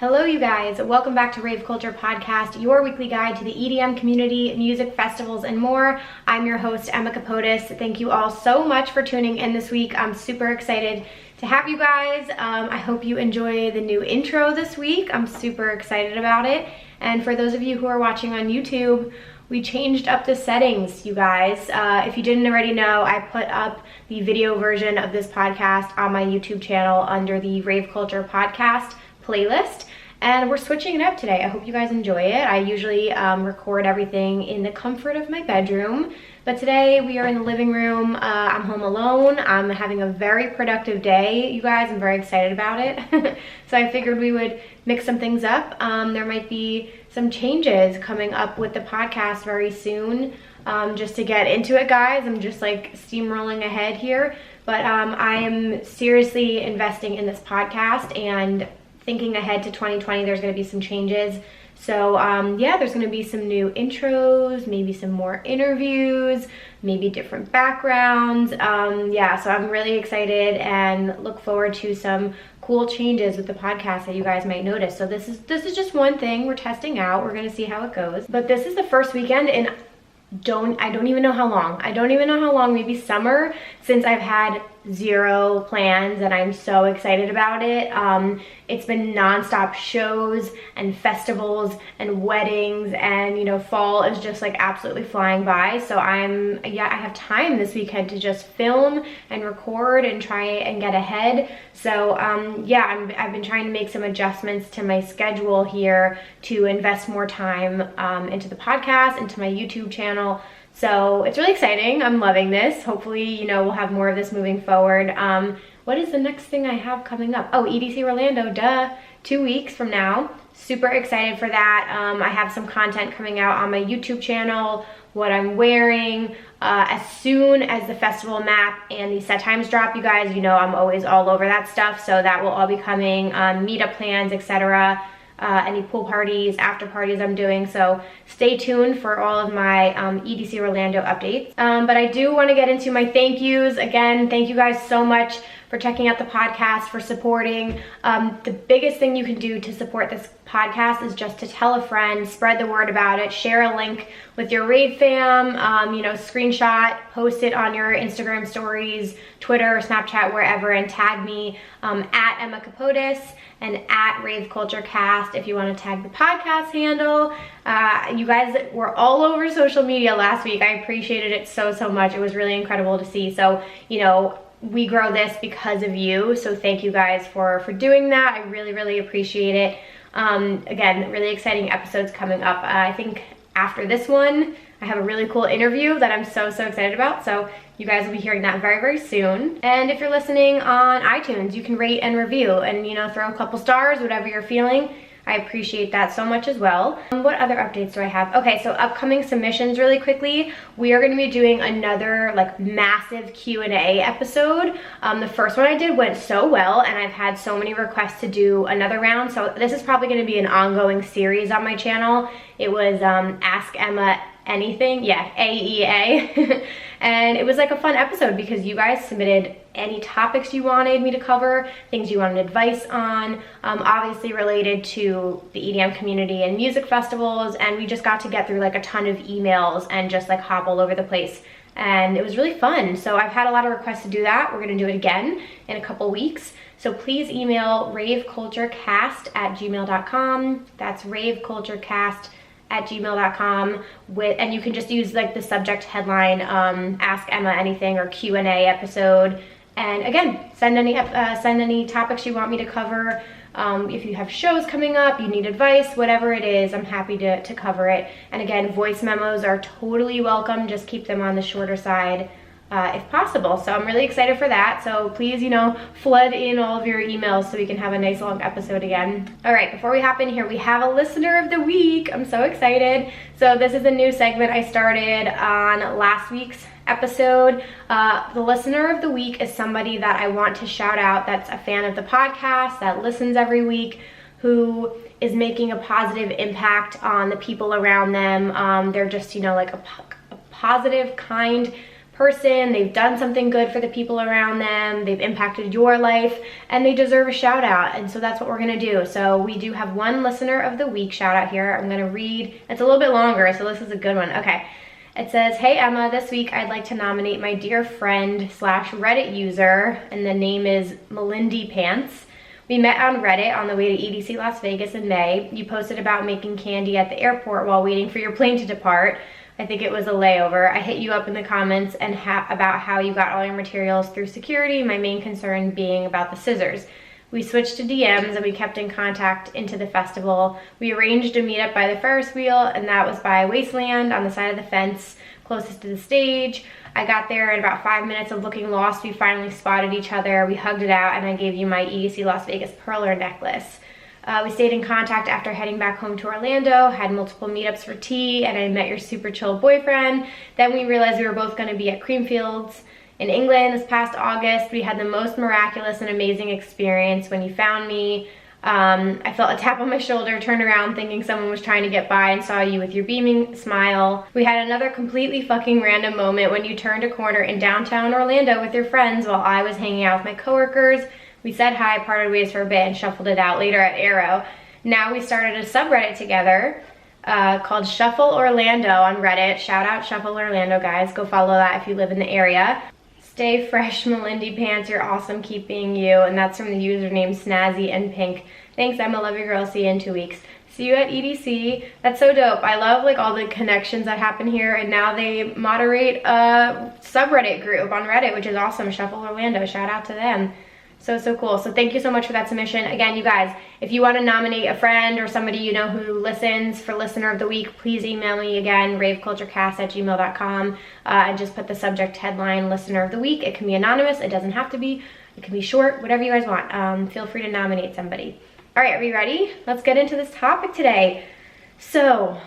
Hello you guys, welcome back to Rave Culture Podcast, your weekly guide to the EDM community, music festivals, and more. I'm your host, Emma Kapotes. Thank you all so much for tuning in this week. I'm super excited to have you guys. I hope you enjoy the new intro this week. I'm super excited about it. And for those of you who are watching on YouTube, we changed up the settings, you guys. If you didn't already know, I put up the video version of this podcast on my YouTube channel under the Rave Culture Podcast playlist, and we're switching it up today. I hope you guys enjoy it. I usually record everything in the comfort of my bedroom, but today we are in the living room. I'm home alone. I'm having a very productive day, you guys. I'm very excited about it. So I figured we would mix some things up. There might be some changes coming up with the podcast very soon. Just to get into it, guys, I'm just like steamrolling ahead here, but I am seriously investing in this podcast and thinking ahead to 2020, there's going to be some changes. So yeah, there's going to be some new intros, maybe some more interviews, maybe different backgrounds. Yeah, so I'm really excited and look forward to some cool changes with the podcast that you guys might notice. So this is just one thing we're testing out. We're going to see how it goes. But this is the first weekend in I don't even know how long. I don't even know how long, maybe summer, since I've had zero plans, and I'm so excited about it. It's been nonstop shows and festivals and weddings, and you know, fall is just like absolutely flying by. So I have time this weekend to just film and record and try and get ahead. So yeah, I've been trying to make some adjustments to my schedule here to invest more time into the podcast, into my YouTube channel. So it's really exciting. I'm loving this. Hopefully, you know, we'll have more of this moving forward. What is the next thing I have coming up? Oh, EDC Orlando, duh, 2 weeks from now. Super excited for that. I have some content coming out on my YouTube channel, what I'm wearing. As soon as the festival map and the set times drop, you guys, you know I'm always all over that stuff. So that will all be coming, meetup plans, etc. Any pool parties, after parties I'm doing. So stay tuned for all of my EDC Orlando updates. But I do want to get into my thank yous. Again, thank you guys so much for checking out the podcast, for supporting. The biggest thing you can do to support this podcast is just to tell a friend, spread the word about it, share a link with your Rave fam, you know, screenshot, post it on your Instagram stories, Twitter, Snapchat, wherever, and tag me at Emma Kapotes and at raveculturecast if you want to tag the podcast handle. You guys were all over social media last week. I appreciated it so much. It was really incredible to see. So, you know, we grow this because of you. So thank you guys for doing that. I really appreciate it. Again, really exciting episodes coming up. I think after this one, I have a really cool interview that I'm so excited about. So you guys will be hearing that very soon. And if you're listening on iTunes, you can rate and review and, you know, throw a couple stars, whatever you're feeling. I appreciate that so much as well. What other updates do I have? Okay, so upcoming submissions really quickly. We are gonna be doing another like massive Q&A episode. The first one I did went so well, and I've had so many requests to do another round. So this is probably gonna be an ongoing series on my channel. It was Ask Emma Anything, yeah, AEA. And it was like a fun episode because you guys submitted any topics you wanted me to cover, things you wanted advice on, obviously related to the EDM community and music festivals, and we just got to get through like a ton of emails and just like hop all over the place, and it was really fun. So I've had a lot of requests to do that. We're gonna do it again in a couple weeks. So please email raveculturecast@gmail.com. That's raveculturecast@gmail.com and you can just use like the subject headline, Ask Emma Anything or Q&A episode. And again, send any topics you want me to cover. If you have shows coming up, you need advice, whatever it is, I'm happy to cover it. And again, voice memos are totally welcome. Just keep them on the shorter side if possible. So I'm really excited for that. So please, you know, flood in all of your emails so we can have a nice long episode again. All right, before we hop in here, we have a listener of the week. I'm so excited. So this is a new segment I started on last week's episode. The listener of the week is somebody that I want to shout out that's a fan of the podcast, that listens every week, who is making a positive impact on the people around them. They're just, you know, like a positive, kind person, they've done something good for the people around them, they've impacted your life, and they deserve a shout out. And so that's what we're gonna do. So we do have one listener of the week shout out here. I'm gonna read, it's a little bit longer, so this is a good one. Okay, it says, hey Emma, this week I'd like to nominate my dear friend slash Reddit user, and the name is Melindy Pants. We met on Reddit on the way to EDC Las Vegas in May. You posted about making candy at the airport while waiting for your plane to depart. I think it was a layover. I hit you up in the comments and about how you got all your materials through security, my main concern being about the scissors. We switched to DMs and we kept in contact into the festival. We arranged a meetup by the Ferris wheel, and that was by Wasteland on the side of the fence closest to the stage. I got there in about 5 minutes of looking lost. We finally spotted each other. We hugged it out and I gave you my EDC Las Vegas perler necklace. We stayed in contact after heading back home to Orlando, had multiple meetups for tea, and I met your super chill boyfriend. Then we realized we were both going to be at Creamfields in England this past August. We had the most miraculous and amazing experience when you found me. I felt a tap on my shoulder, turned around thinking someone was trying to get by, and saw you with your beaming smile. We had another completely fucking random moment when you turned a corner in downtown Orlando with your friends while I was hanging out with my coworkers. We said hi, parted ways for a bit, and shuffled it out later at Aero. Now we started a subreddit together called Shuffle Orlando on Reddit. Shout out Shuffle Orlando, guys. Go follow that if you live in the area. Stay fresh, Melindy Pants. You're awesome. Keep being you. And that's from the username Snazzy and Pink. Thanks, Emma. Love your girl. See you in 2 weeks. See you at EDC. That's so dope. I love like all the connections that happen here, and now they moderate a subreddit group on Reddit, which is awesome. Shuffle Orlando. Shout out to them. So cool. So thank you so much for that submission. Again, you guys, if you want to nominate a friend or somebody you know who listens for Listener of the Week, please email me again, raveculturecast@gmail.com, and just put the subject headline Listener of the Week. It can be anonymous. It doesn't have to be. It can be short, whatever you guys want. Feel free to nominate somebody. All right, are we ready? Let's get into this topic today. So,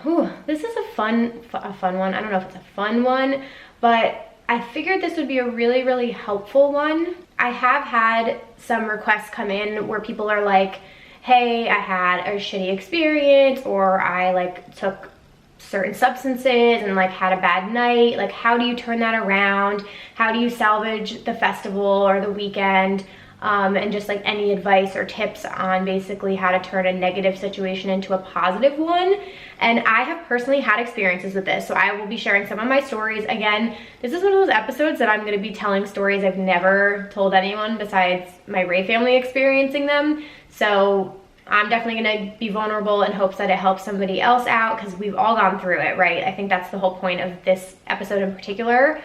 this is a fun one. I don't know if it's a fun one, but I figured this would be a really, really helpful one. I have had some requests come in where people are like, hey, I had a shitty experience, or I like took certain substances and like had a bad night. Like, how do you turn that around? How do you salvage the festival or the weekend? And just like any advice or tips on basically how to turn a negative situation into a positive one. And I have personally had experiences with this, so I will be sharing some of my stories. Again, this is one of those episodes that I'm going to be telling stories I've never told anyone besides my Ray family experiencing them. So I'm definitely going to be vulnerable in hopes that it helps somebody else out, because we've all gone through it, right? I think that's the whole point of this episode in particular.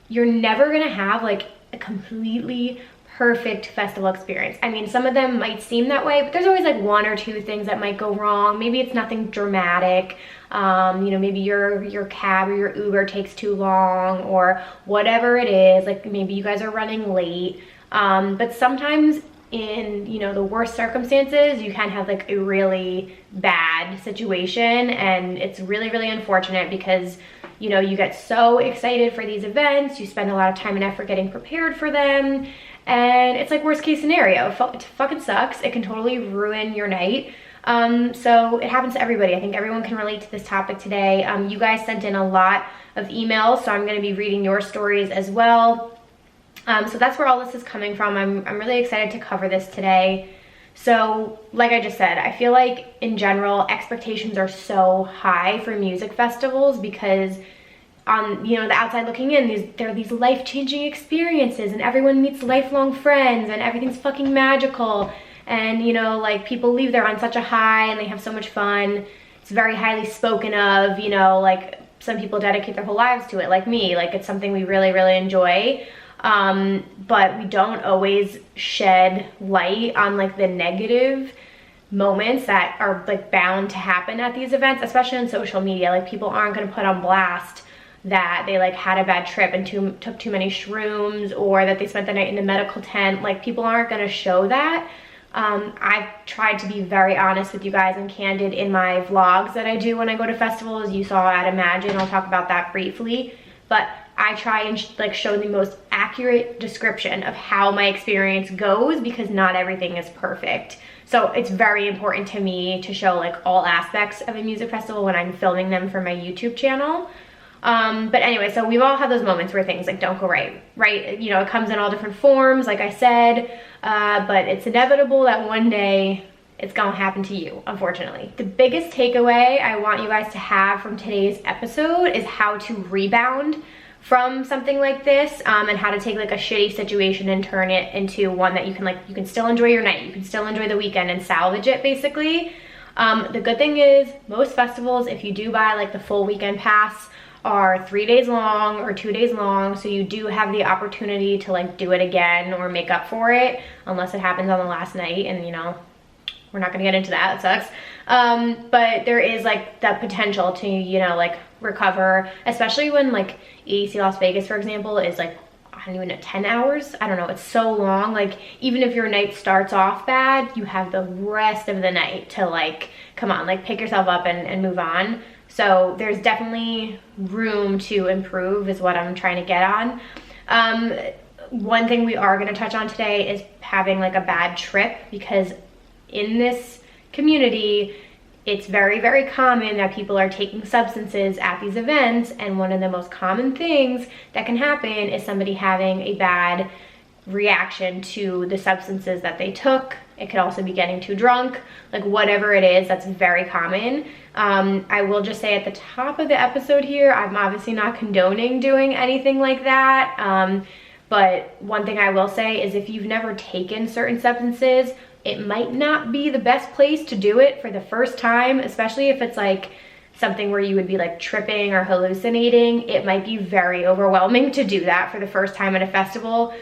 You're never going to have like a completely perfect festival experience. I mean, some of them might seem that way, but there's always like one or two things that might go wrong. Maybe it's nothing dramatic. You know, maybe your cab or your Uber takes too long, or whatever it is. Like maybe you guys are running late. But sometimes in, you know, the worst circumstances, you can have like a really bad situation, and it's really, really unfortunate because, you know, you get so excited for these events, you spend a lot of time and effort getting prepared for them, and it's like worst case scenario. It fucking sucks. It can totally ruin your night. So it happens to everybody. I think everyone can relate to this topic today. You guys sent in a lot of emails, so I'm going to be reading your stories as well. So that's where all this is coming from. I'm really excited to cover this today. So like I just said, I feel like in general expectations are so high for music festivals because on, you know, the outside looking in, there are these life-changing experiences, and everyone meets lifelong friends, and everything's fucking magical, and, you know, like people leave there on such a high and they have so much fun. It's very highly spoken of, you know, like some people dedicate their whole lives to it, like me. Like it's something we really, really enjoy. But we don't always shed light on like the negative moments that are like bound to happen at these events, especially on social media. Like people aren't going to put on blast that they like had a bad trip and took too many shrooms, or that they spent the night in a medical tent. Like people aren't going to show that. I've tried to be very honest with you guys and candid in my vlogs that I do when I go to festivals. You saw at Imagine, I'll talk about that briefly, but I try and like show the most accurate description of how my experience goes, because not everything is perfect. So it's very important to me to show like all aspects of a music festival when I'm filming them for my YouTube channel. But anyway, so we've all had those moments where things like don't go right? You know, it comes in all different forms, like I said, but it's inevitable that one day it's gonna happen to you, unfortunately. The biggest takeaway I want you guys to have from today's episode is how to rebound from something like this, and how to take like a shitty situation and turn it into one that you can still enjoy your night, you can still enjoy the weekend and salvage it basically. The good thing is most festivals, if you do buy like the full weekend pass, are 3 days long or 2 days long, so you do have the opportunity to like do it again or make up for it, unless it happens on the last night, and you know, we're not gonna get into that, it sucks. But there is like the potential to, you know, like recover, especially when like EDC Las Vegas, for example, is like, I don't even know, 10 hours? I don't know, it's so long. Like even if your night starts off bad, you have the rest of the night to like, come on, like pick yourself up and move on. So there's definitely room to improve is what I'm trying to get on. One thing we are gonna touch on today is having like a bad trip, because in this community, it's very, very common that people are taking substances at these events, and one of the most common things that can happen is somebody having a bad reaction to the substances that they took. It could also be getting too drunk, like whatever it is, that's very common. I will just say at the top of the episode here, I'm obviously not condoning doing anything like that, but one thing I will say is if you've never taken certain substances, it might not be the best place to do it for the first time, especially if it's like something where you would be like tripping or hallucinating. It might be very overwhelming to do that for the first time at a festival.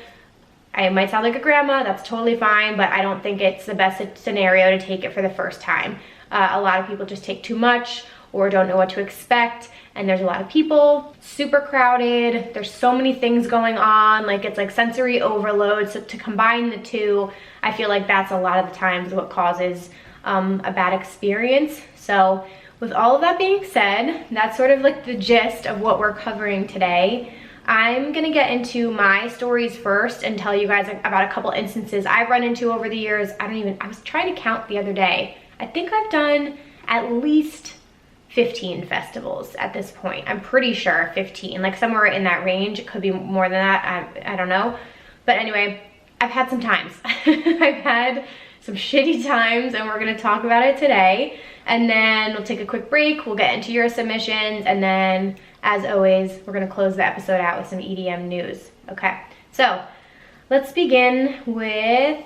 I might sound like a grandma, that's totally fine, but I don't think it's the best scenario to take it for the first time. A lot of people just take too much or don't know what to expect, and there's a lot of people, super crowded, there's so many things going on, like it's like sensory overload. So to combine the two, I feel like that's a lot of the times what causes a bad experience. So with all of that being said, that's sort of like the gist of what we're covering today. I'm gonna get into my stories first and tell you guys about a couple instances I've run into over the years. I was trying to count the other day. I think I've done at least 15 festivals at this point. I'm pretty sure 15, like somewhere in that range. It could be more than that, I don't know. But anyway, I've had some times. I've had some shitty times, and we're gonna talk about it today. And then we'll take a quick break, we'll get into your submissions, and then as always, we're gonna close the episode out with some EDM news. Okay, so let's begin with,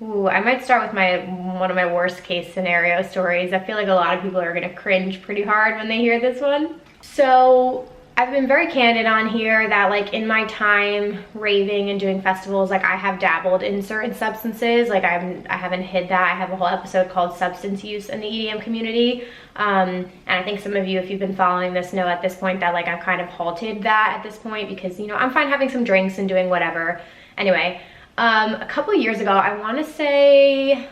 I might start with one of my worst case scenario stories. I feel like a lot of people are gonna cringe pretty hard when they hear this one. So I've been very candid on here that like in my time raving and doing festivals, like I have dabbled in certain substances. Like I haven't hid that. I have a whole episode called Substance Use in the EDM community. And I think some of you, if you've been following this, know at this point that like I've kind of halted that at this point, because you know, I'm fine having some drinks and doing whatever. Anyway, a couple years ago, I wanna say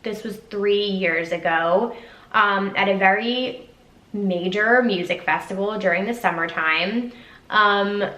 this was 3 years ago, at a very major music festival during the summertime. I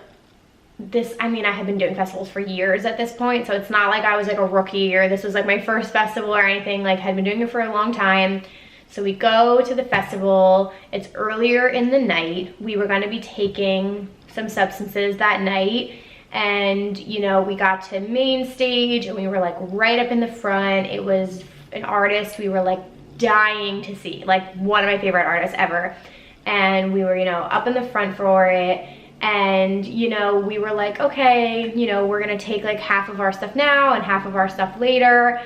had been doing festivals for years at this point, so it's not like I was like a rookie or this was like my first festival or anything. Like, had been doing it for a long time. So we go to the festival, it's earlier in the night. We were gonna be taking some substances that night, and you know, we got to main stage and we were like right up in the front. It was an artist we were like dying to see, like one of my favorite artists ever, and we were, you know, up in the front for it. And you know, we were like, okay, you know, we're gonna take like half of our stuff now and half of our stuff later,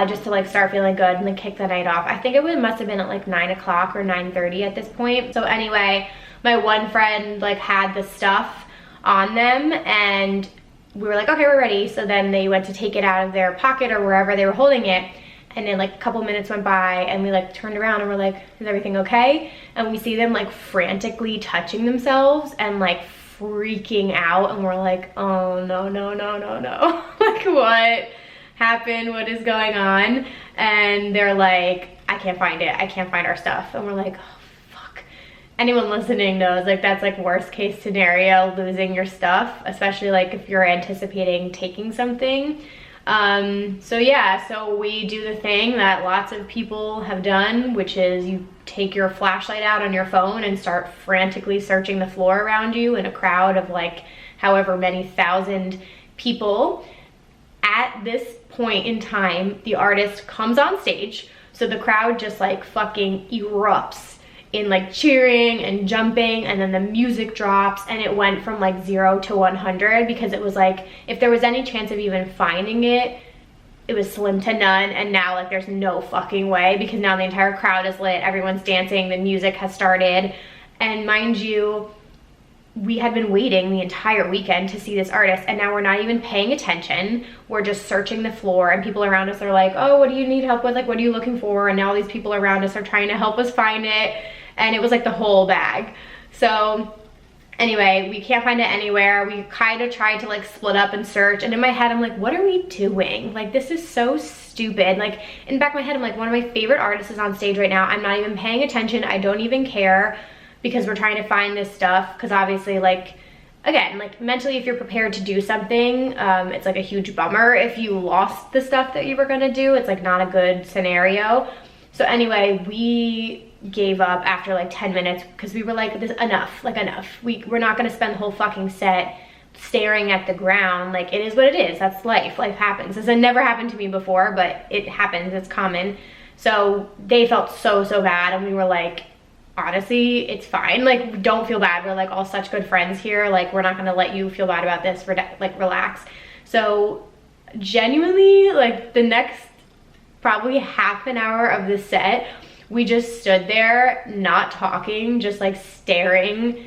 just to like start feeling good and then kick the night off. I think it must have been at like 9 o'clock or 9:30 at this point. So anyway, my one friend like had the stuff on them, and we were like, okay, we're ready. So then they went to take it out of their pocket or wherever they were holding it. And then like a couple minutes went by and we like turned around and we're like, is everything okay? And we see them like frantically touching themselves and like freaking out, and we're like, oh no, no, no, no, no. Like, what happened? What is going on? And they're like, I can't find it. I can't find our stuff. And we're like, oh fuck. Anyone listening knows like that's like worst case scenario, losing your stuff, especially like if you're anticipating taking something. So yeah, so we do the thing that lots of people have done, which is you take your flashlight out on your phone and start frantically searching the floor around you in a crowd of like however many thousand people. At this point in time, the artist comes on stage, so the crowd just like fucking erupts in like cheering and jumping, and then the music drops, and it went from like 0 to 100 because it was like, if there was any chance of even finding it, it was slim to none. And now like there's no fucking way, because now the entire crowd is lit, everyone's dancing, the music has started. And mind you, we had been waiting the entire weekend to see this artist, and now we're not even paying attention. We're just searching the floor, and people around us are like, oh, what do you need help with? Like, what are you looking for? And now these people around us are trying to help us find it. And it was like the whole bag. So anyway, we can't find it anywhere. We kind of tried to like split up and search. And in my head, I'm like, what are we doing? Like, this is so stupid. Like, in the back of my head, I'm like, one of my favorite artists is on stage right now. I'm not even paying attention. I don't even care, because we're trying to find this stuff. Because obviously, like, again, like mentally, if you're prepared to do something, it's like a huge bummer if you lost the stuff that you were gonna do. It's like not a good scenario. So anyway, we gave up after like 10 minutes because we were like, this enough, like enough. We're not gonna spend the whole fucking set staring at the ground. Like, it is what it is. That's life. Life happens. This had never happened to me before, but it happens. It's common. So they felt so bad, and we were like, honestly, it's fine. Like, don't feel bad. We're like all such good friends here. Like, we're not gonna let you feel bad about this. Like, relax. So genuinely, like the next probably half an hour of the set, we just stood there not talking, just like staring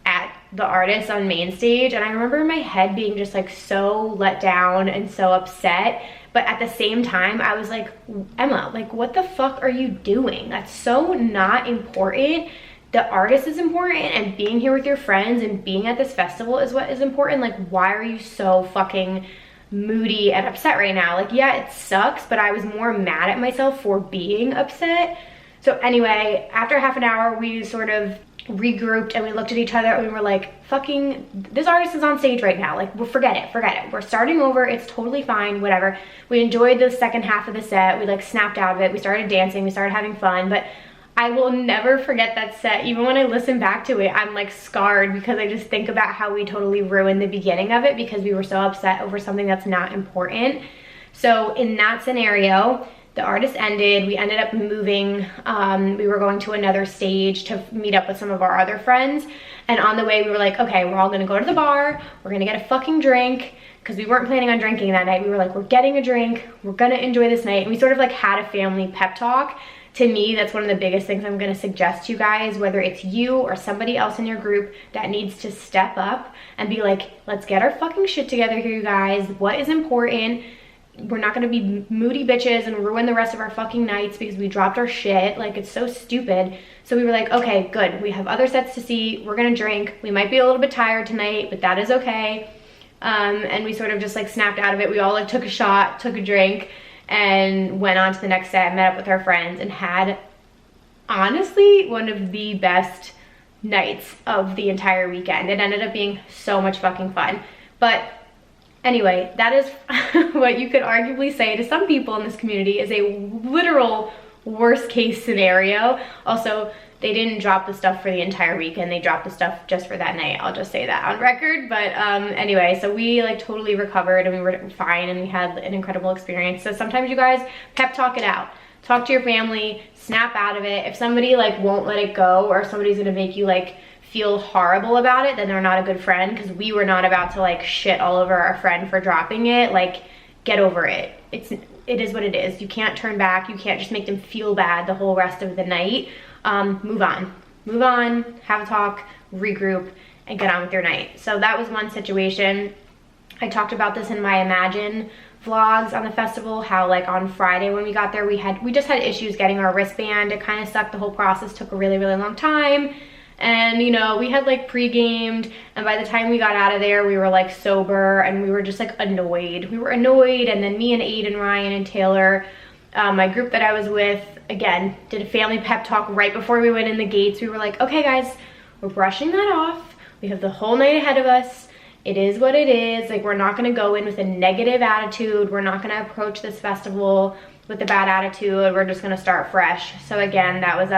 at the artist on main stage. And I remember in my head being just like so let down and so upset, but at the same time I was like, Emma, like what the fuck are you doing? That's so not important. The artist is important, and being here with your friends and being at this festival is what is important. Like, why are you so fucking moody and upset right now? Like, yeah, it sucks, but I was more mad at myself for being upset. So anyway, after half an hour, we sort of regrouped and we looked at each other and we were like, fucking, this artist is on stage right now. Like, well, forget it. We're starting over. It's totally fine, whatever. We enjoyed the second half of the set. We like snapped out of it. We started dancing. We started having fun. But I will never forget that set. Even when I listen back to it, I'm like scarred, because I just think about how we totally ruined the beginning of it because we were so upset over something that's not important. So in that scenario, the artist ended. We ended up moving. We were going to another stage to meet up with some of our other friends. And on the way, we were like, okay, we're all gonna go to the bar. We're gonna get a fucking drink, because we weren't planning on drinking that night. We were like, we're getting a drink. We're gonna enjoy this night. And we sort of like had a family pep talk. To me, that's one of the biggest things I'm gonna suggest to you guys, whether it's you or somebody else in your group that needs to step up and be like, let's get our fucking shit together here, you guys. What is important? We're not gonna be moody bitches and ruin the rest of our fucking nights because we dropped our shit. Like, it's so stupid. So we were like, okay, good. We have other sets to see. We're gonna drink. We might be a little bit tired tonight, but that is okay. And we sort of just like snapped out of it. We all like took a shot, took a drink, and went on to the next set, met up with our friends, and had honestly one of the best nights of the entire weekend. It ended up being so much fucking fun. But anyway, that is what you could arguably say to some people in this community is a literal worst case scenario. Also, they didn't drop the stuff for the entire weekend. They dropped the stuff just for that night. I'll just say that on record. But anyway, so we like totally recovered and we were fine and we had an incredible experience. So sometimes you guys pep talk it out. Talk to your family, snap out of it. If somebody like won't let it go, or somebody's gonna make you like feel horrible about it, then they're not a good friend, because we were not about to like shit all over our friend for dropping it. Like, get over it. It is what it is. You can't turn back. You can't just make them feel bad the whole rest of the night. Move on, have a talk, regroup, and get on with your night. So that was one situation. I talked about this in my Imagine vlogs on the festival, how like on Friday when we got there, we just had issues getting our wristband. It kind of sucked. The whole process took a really long time. And you know, we had like pre-gamed, and by the time we got out of there, we were like sober, and we were just like annoyed. We were annoyed, and then me and Aiden, Ryan, and Taylor, my group that I was with, again, did a family pep talk right before we went in the gates. We were like, okay guys, we're brushing that off. We have the whole night ahead of us. it is what it is. Like, we're not gonna go in with a negative attitude. We're not gonna approach this festival with a bad attitude. We're just gonna start fresh. So again, that was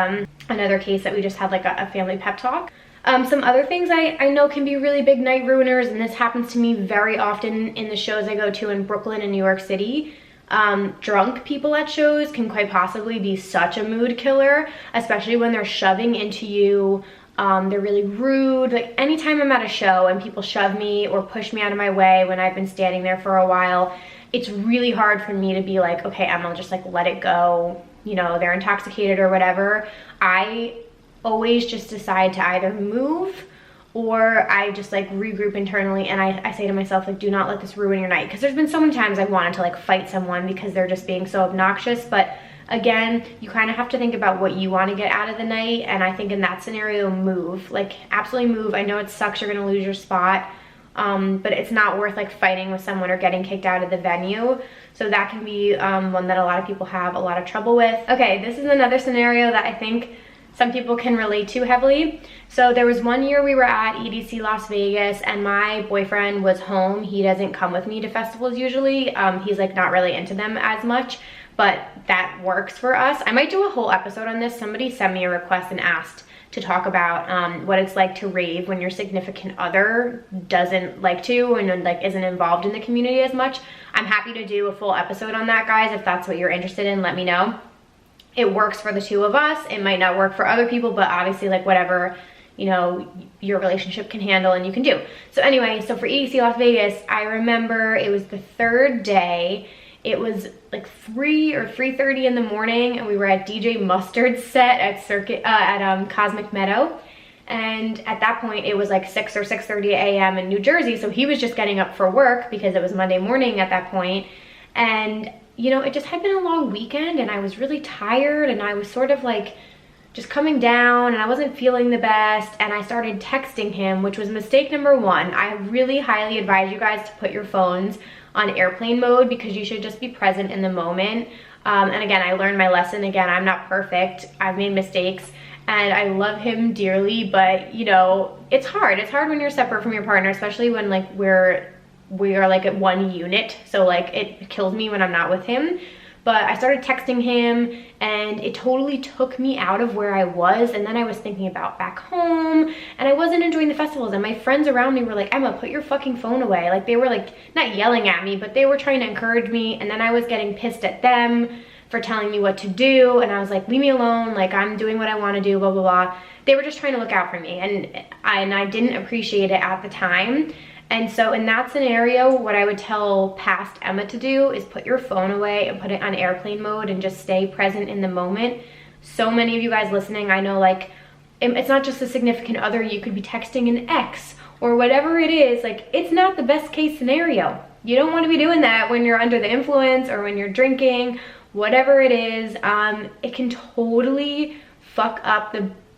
another case that we just had like a family pep talk. Some other things I know can be really big night ruiners, and this happens to me very often in the shows I go to in Brooklyn and New York City. Drunk people at shows can quite possibly be such a mood killer, especially when they're shoving into you. They're really rude. Like, anytime I'm at a show and people shove me or push me out of my way when I've been standing there for a while, it's really hard for me to be like, okay, Emma, just like let it go. You know, they're intoxicated or whatever. I always just decide to either move or I just like regroup internally, and I say to myself, like, do not let this ruin your night. Because there's been so many times I wanted to like fight someone because they're just being so obnoxious. But again, you kind of have to think about what you want to get out of the night. And I think in that scenario, move. Like, absolutely move. I know it sucks, you're gonna lose your spot, but it's not worth like fighting with someone or getting kicked out of the venue. So that can be one that a lot of people have a lot of trouble with. Okay, this is another scenario that I think some people can relate to heavily. So there was one year we were at EDC Las Vegas and my boyfriend was home. He doesn't come with me to festivals usually. He's like not really into them as much, but that works for us. I might do a whole episode on this. Somebody sent me a request and asked to talk about what it's like to rave when your significant other doesn't like to and like isn't involved in the community as much. I'm happy to do a full episode on that, guys. If that's what you're interested in, let me know. It works for the two of us. It might not work for other people, but obviously like whatever, you know, your relationship can handle and you can do. So anyway, so for EDC Las Vegas, I remember it was the third day. It was like 3 or 3:30 in the morning, and we were at DJ Mustard's set at Cosmic Meadow. And at that point, it was like 6 or 6:30 a.m. in New Jersey. So he was just getting up for work because it was Monday morning at that point. And you know, it just had been a long weekend and I was really tired and I was sort of like just coming down and I wasn't feeling the best, and I started texting him, which was mistake number one. I really highly advise you guys to put your phones on airplane mode because you should just be present in the moment. And again, I learned my lesson. Again, I'm not perfect. I've made mistakes and I love him dearly, but you know, it's hard. It's hard when you're separate from your partner, especially when like we are like at one unit. So like it kills me when I'm not with him. But I started texting him and it totally took me out of where I was. And then I was thinking about back home and I wasn't enjoying the festivals. And my friends around me were like, Emma, put your fucking phone away. Like they were like, not yelling at me, but they were trying to encourage me. And then I was getting pissed at them for telling me what to do. And I was like, leave me alone. Like I'm doing what I want to do, blah, blah, blah. They were just trying to look out for me. And I didn't appreciate it at the time. And so in that scenario, what I would tell past Emma to do is put your phone away and put it on airplane mode and just stay present in the moment. So many of you guys listening, I know like, it's not just a significant other, you could be texting an ex or whatever it is. Like it's not the best case scenario. You don't want to be doing that when you're under the influence or when you're drinking, whatever it is. It can totally fuck up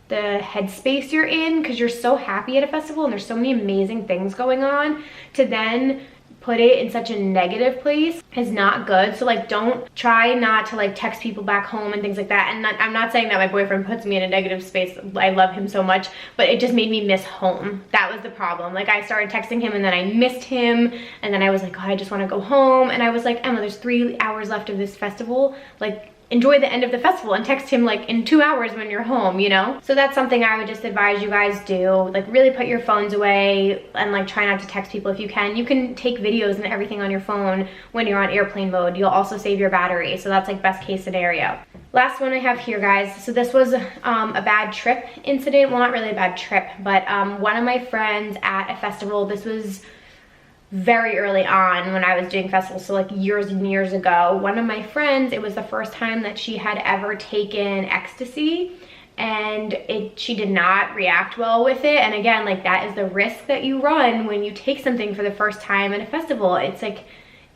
the headspace you're in because you're so happy at a festival and there's so many amazing things going on. To then put it in such a negative place is not good. So like don't try not to like text people back home and things like that. And I'm not saying that my boyfriend puts me in a negative space. I love him so much, but it just made me miss home. That was the problem. Like I started texting him and then I missed him and then I was like, oh, I just want to go home. And I was like, Emma, there's 3 hours left of this festival. Like enjoy the end of the festival and text him like in 2 hours when you're home, you know? So that's something I would just advise you guys do. Like really put your phones away and like try not to text people if you can. You can take videos and everything on your phone when you're on airplane mode. You'll also save your battery. So that's like best case scenario. Last one I have here, guys. So this was a bad trip incident. Well, not really a bad trip, but one of my friends at a festival, this was very early on when I was doing festivals, so like years and years ago. One of my friends, it was the first time that she had ever taken ecstasy and she did not react well with it. And again, like that is the risk that you run when you take something for the first time at a festival. It's like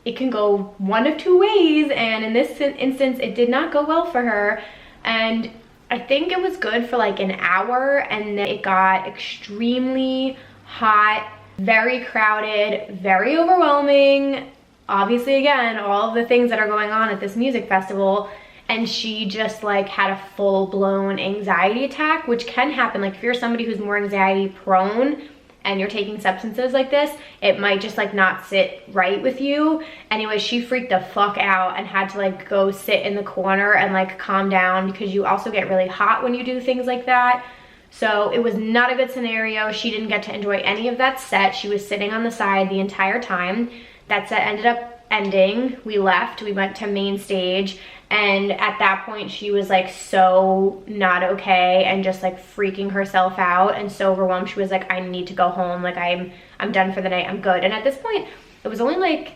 it can go one of two ways, and in this instance it did not go well for her. And I think it was good for like an hour and then it got extremely hot, very crowded, very overwhelming. Obviously, again, all of the things that are going on at this music festival. And she just like had a full-blown anxiety attack, which can happen. Like if you're somebody who's more anxiety prone and you're taking substances like this, it might just like not sit right with you. Anyway, she freaked the fuck out and had to like go sit in the corner and like calm down, because you also get really hot when you do things like that. So it was not a good scenario. She didn't get to enjoy any of that set. She was sitting on the side the entire time. That set ended up ending. We left, we went to main stage, and at that point she was like so not okay and just like freaking herself out and so overwhelmed. She was like, I need to go home, like I'm done for the night, I'm good. And at this point it was only like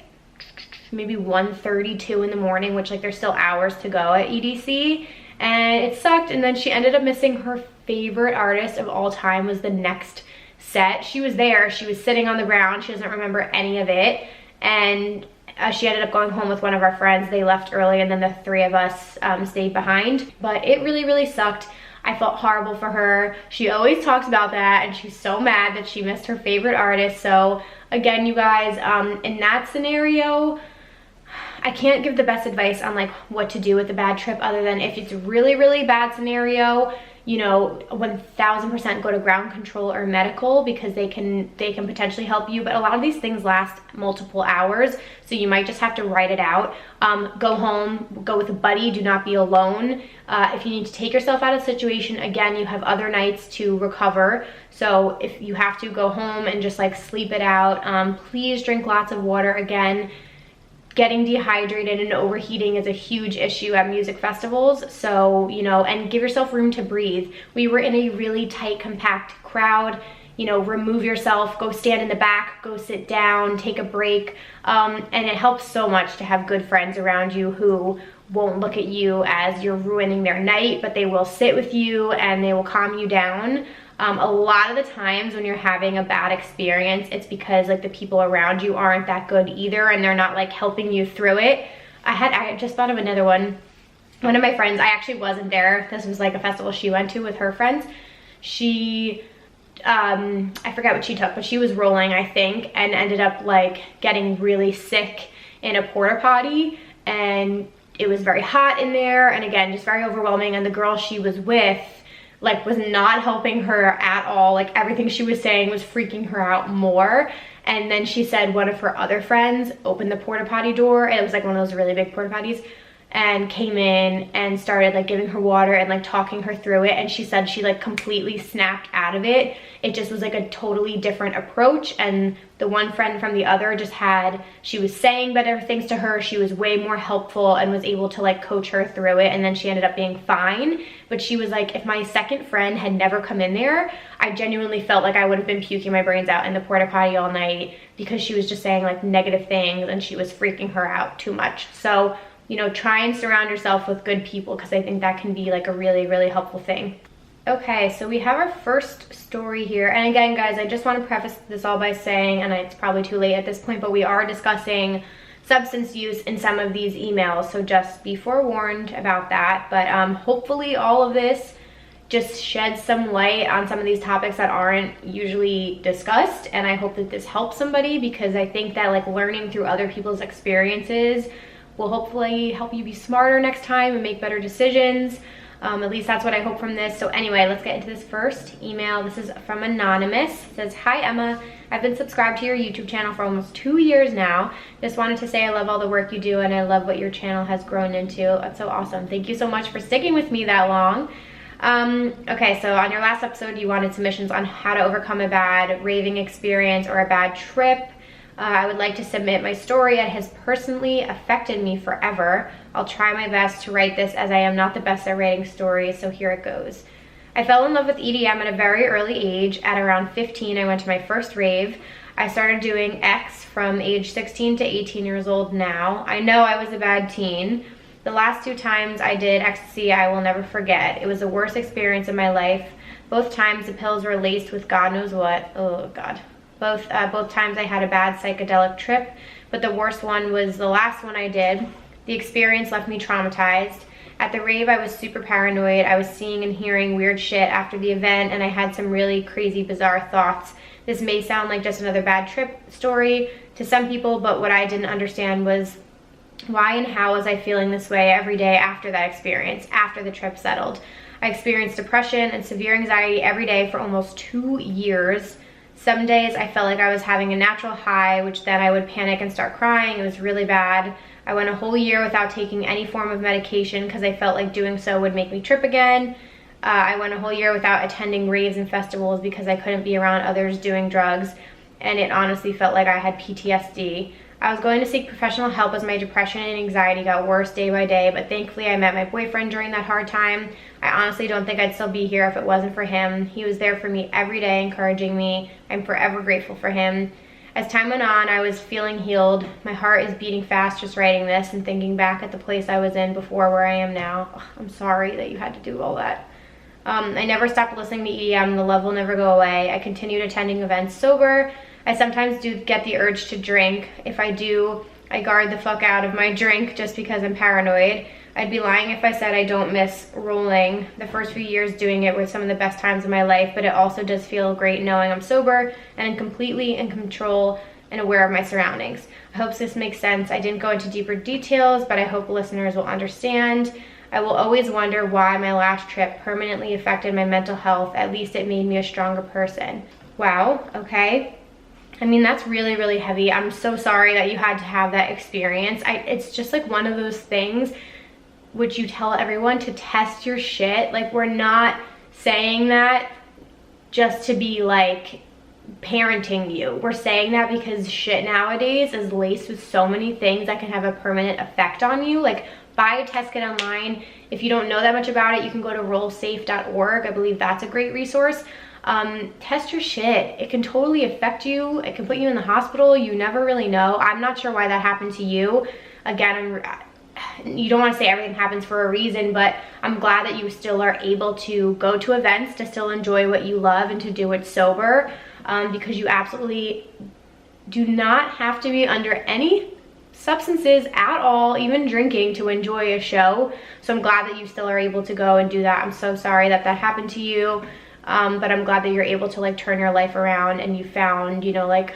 maybe 1:32 in the morning, which like there's still hours to go at EDC, and it sucked. And then she ended up missing her favorite artist of all time. Was the next set. She was there, she was sitting on the ground, she doesn't remember any of it, and she ended up going home with one of our friends. They left early, and then the three of us stayed behind. But it really sucked. I felt horrible for her. She always talks about that, and she's so mad that she missed her favorite artist. So again, you guys, in that scenario, I can't give the best advice on like what to do with a bad trip, other than if it's a really bad scenario, you know, 1000% go to ground control or medical, because they can potentially help you. But a lot of these things last multiple hours, so you might just have to write it out. Go home, go with a buddy, do not be alone. If you need to take yourself out of the situation, again, you have other nights to recover. So if you have to, go home and just like sleep it out. Please drink lots of water. Again, getting dehydrated and overheating is a huge issue at music festivals. So, you know, and give yourself room to breathe. We were in a really tight, compact crowd. You know, remove yourself, go stand in the back, go sit down, take a break. And it helps so much to have good friends around you who won't look at you as you're ruining their night, but they will sit with you and they will calm you down. A lot of the times when you're having a bad experience, it's because like the people around you aren't that good either, and they're not like helping you through it. I just thought of another one. One of my friends, I actually wasn't there. This was like a festival she went to with her friends. She, I forget what she took, but she was rolling, I think, and ended up like getting really sick in a porta potty, and it was very hot in there, and again, just very overwhelming. And the girl she was with like was not helping her at all. Like everything she was saying was freaking her out more. And then she said one of her other friends opened the porta potty door, and it was like one of those really big porta potties, and came in and started like giving her water and like talking her through it. And she said she like completely snapped out of it. It just was like a totally different approach. And the one friend from the other just had, she was saying better things to her. She was way more helpful and was able to like coach her through it. And then she ended up being fine. But she was like, if my second friend had never come in there, I genuinely felt like I would have been puking my brains out in the porta potty all night, because she was just saying like negative things and she was freaking her out too much. So, you know, try and surround yourself with good people, because I think that can be like a really helpful thing. Okay, so we have our first story here. And again, guys, I just want to preface this all by saying, and it's probably too late at this point, but we are discussing substance use in some of these emails, so just be forewarned about that. But hopefully all of this just sheds some light on some of these topics that aren't usually discussed, and I hope that this helps somebody, because I think that like learning through other people's experiences will hopefully help you be smarter next time and make better decisions. At least that's what I hope from this. So anyway, let's get into this first email. This is from Anonymous. It says, hi Emma, I've been subscribed to your YouTube channel for almost 2 years now. Just wanted to say I love all the work you do, and I love what your channel has grown into. That's so awesome. Thank you so much for sticking with me that long. Okay, so on your last episode, you wanted submissions on how to overcome a bad raving experience or a bad trip. I would like to submit my story. It has personally affected me forever. I'll try my best to write this, as I am not the best at writing stories, so here it goes. I fell in love with EDM at a very early age. At around 15, I went to my first rave. I started doing X from age 16 to 18 years old now. I know I was a bad teen. The last 2 times I did ecstasy, I will never forget. It was the worst experience of my life. Both times the pills were laced with God knows what. Oh God. Both times I had a bad psychedelic trip, but the worst one was the last one I did. The experience left me traumatized. At the rave, I was super paranoid. I was seeing and hearing weird shit after the event, and I had some really crazy, bizarre thoughts. This may sound like just another bad trip story to some people, but what I didn't understand was why and how was I feeling this way every day after that experience, after the trip settled. I experienced depression and severe anxiety every day for almost 2 years. Some days I felt like I was having a natural high, which then I would panic and start crying. It was really bad. I went a whole year without taking any form of medication because I felt like doing so would make me trip again. I went a whole year without attending raves and festivals because I couldn't be around others doing drugs, and it honestly felt like I had PTSD. I was going to seek professional help as my depression and anxiety got worse day by day, but thankfully I met my boyfriend during that hard time. I honestly don't think I'd still be here if it wasn't for him. He was there for me every day, encouraging me. I'm forever grateful for him. As time went on, I was feeling healed. My heart is beating fast just writing this and thinking back at the place I was in before where I am now. Ugh, I'm sorry that you had to do all that. I never stopped listening to EDM. The love will never go away. I continued attending events sober. I sometimes do get the urge to drink. If I do, I guard the fuck out of my drink just because I'm paranoid. I'd be lying if I said I don't miss rolling. The first few years doing it were some of the best times of my life, but it also does feel great knowing I'm sober and completely in control and aware of my surroundings. I hope this makes sense. I didn't go into deeper details, but I hope listeners will understand. I will always wonder why my last trip permanently affected my mental health. At least it made me a stronger person. Wow, okay. I mean, that's really, really heavy. I'm so sorry that you had to have that experience. It's just like one of those things which you tell everyone to test your shit. Like, we're not saying that just to be like parenting you. We're saying that because shit nowadays is laced with so many things that can have a permanent effect on you. Like, buy a test kit online. If you don't know that much about it, you can go to rollsafe.org. I believe that's a great resource. Test your shit. It can totally affect you. It can put you in the hospital. You never really know. I'm not sure why that happened to you. Again, you don't want to say everything happens for a reason, but I'm glad that you still are able to go to events, to still enjoy what you love and to do it sober, because you absolutely do not have to be under any substances at all, even drinking, to enjoy a show. So I'm glad that you still are able to go and do that. I'm so sorry that that happened to you, but I'm glad that you're able to like turn your life around and you found, you know, like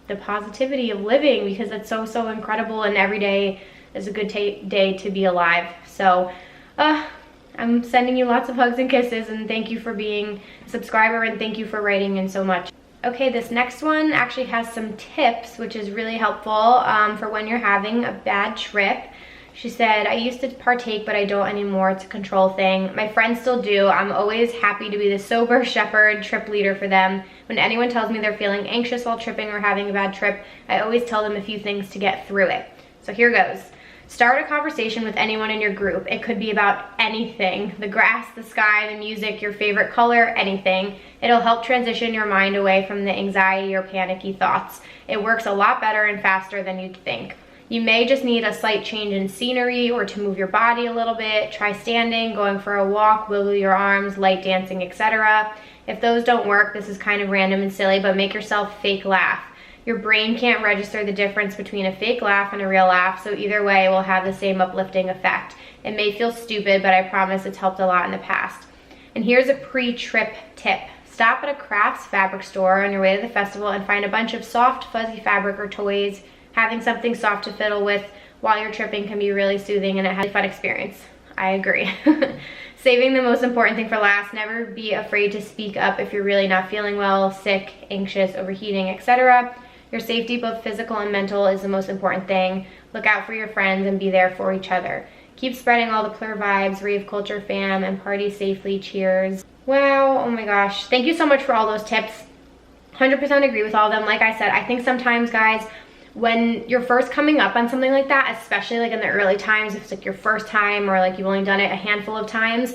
the positivity of living, because it's so incredible, and every day is a good day to be alive. So I'm sending you lots of hugs and kisses, and thank you for being a subscriber, and thank you for writing in so much. Okay, this next one actually has some tips, which is really helpful for when you're having a bad trip. She said, I used to partake, but I don't anymore. It's a control thing. My friends still do. I'm always happy to be the sober shepherd, trip leader for them. When anyone tells me they're feeling anxious while tripping or having a bad trip, I always tell them a few things to get through it. So here goes. Start a conversation with anyone in your group. It could be about anything: the grass, the sky, the music, your favorite color, anything. It'll help transition your mind away from the anxiety or panicky thoughts. It works a lot better and faster than you'd think. You may just need a slight change in scenery or to move your body a little bit. Try standing, going for a walk, wiggle your arms, light dancing, etc. If those don't work, this is kind of random and silly, but make yourself fake laugh. Your brain can't register the difference between a fake laugh and a real laugh, so either way will have the same uplifting effect. It may feel stupid, but I promise it's helped a lot in the past. And here's a pre-trip tip. Stop at a crafts fabric store on your way to the festival and find a bunch of soft, fuzzy fabric or toys. Having something soft to fiddle with while you're tripping can be really soothing, and it has a fun experience. I agree. Saving the most important thing for last. Never be afraid to speak up if you're really not feeling well, sick, anxious, overheating, etc. Your safety, both physical and mental, is the most important thing. Look out for your friends and be there for each other. Keep spreading all the clear vibes, rave culture fam, and party safely. Cheers. Wow, oh my gosh. Thank you so much for all those tips. 100% agree with all of them. Like I said, I think sometimes, guys, when you're first coming up on something like that, especially like in the early times, if it's like your first time or like you've only done it a handful of times,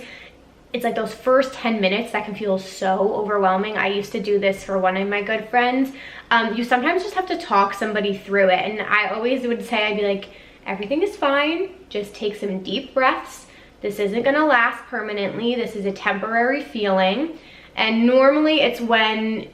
it's like those first 10 minutes that can feel so overwhelming. I used to do this for one of my good friends. You sometimes just have to talk somebody through it. And I always would say, I'd be like, everything is fine. Just take some deep breaths. This isn't gonna last permanently. This is a temporary feeling. And normally it's when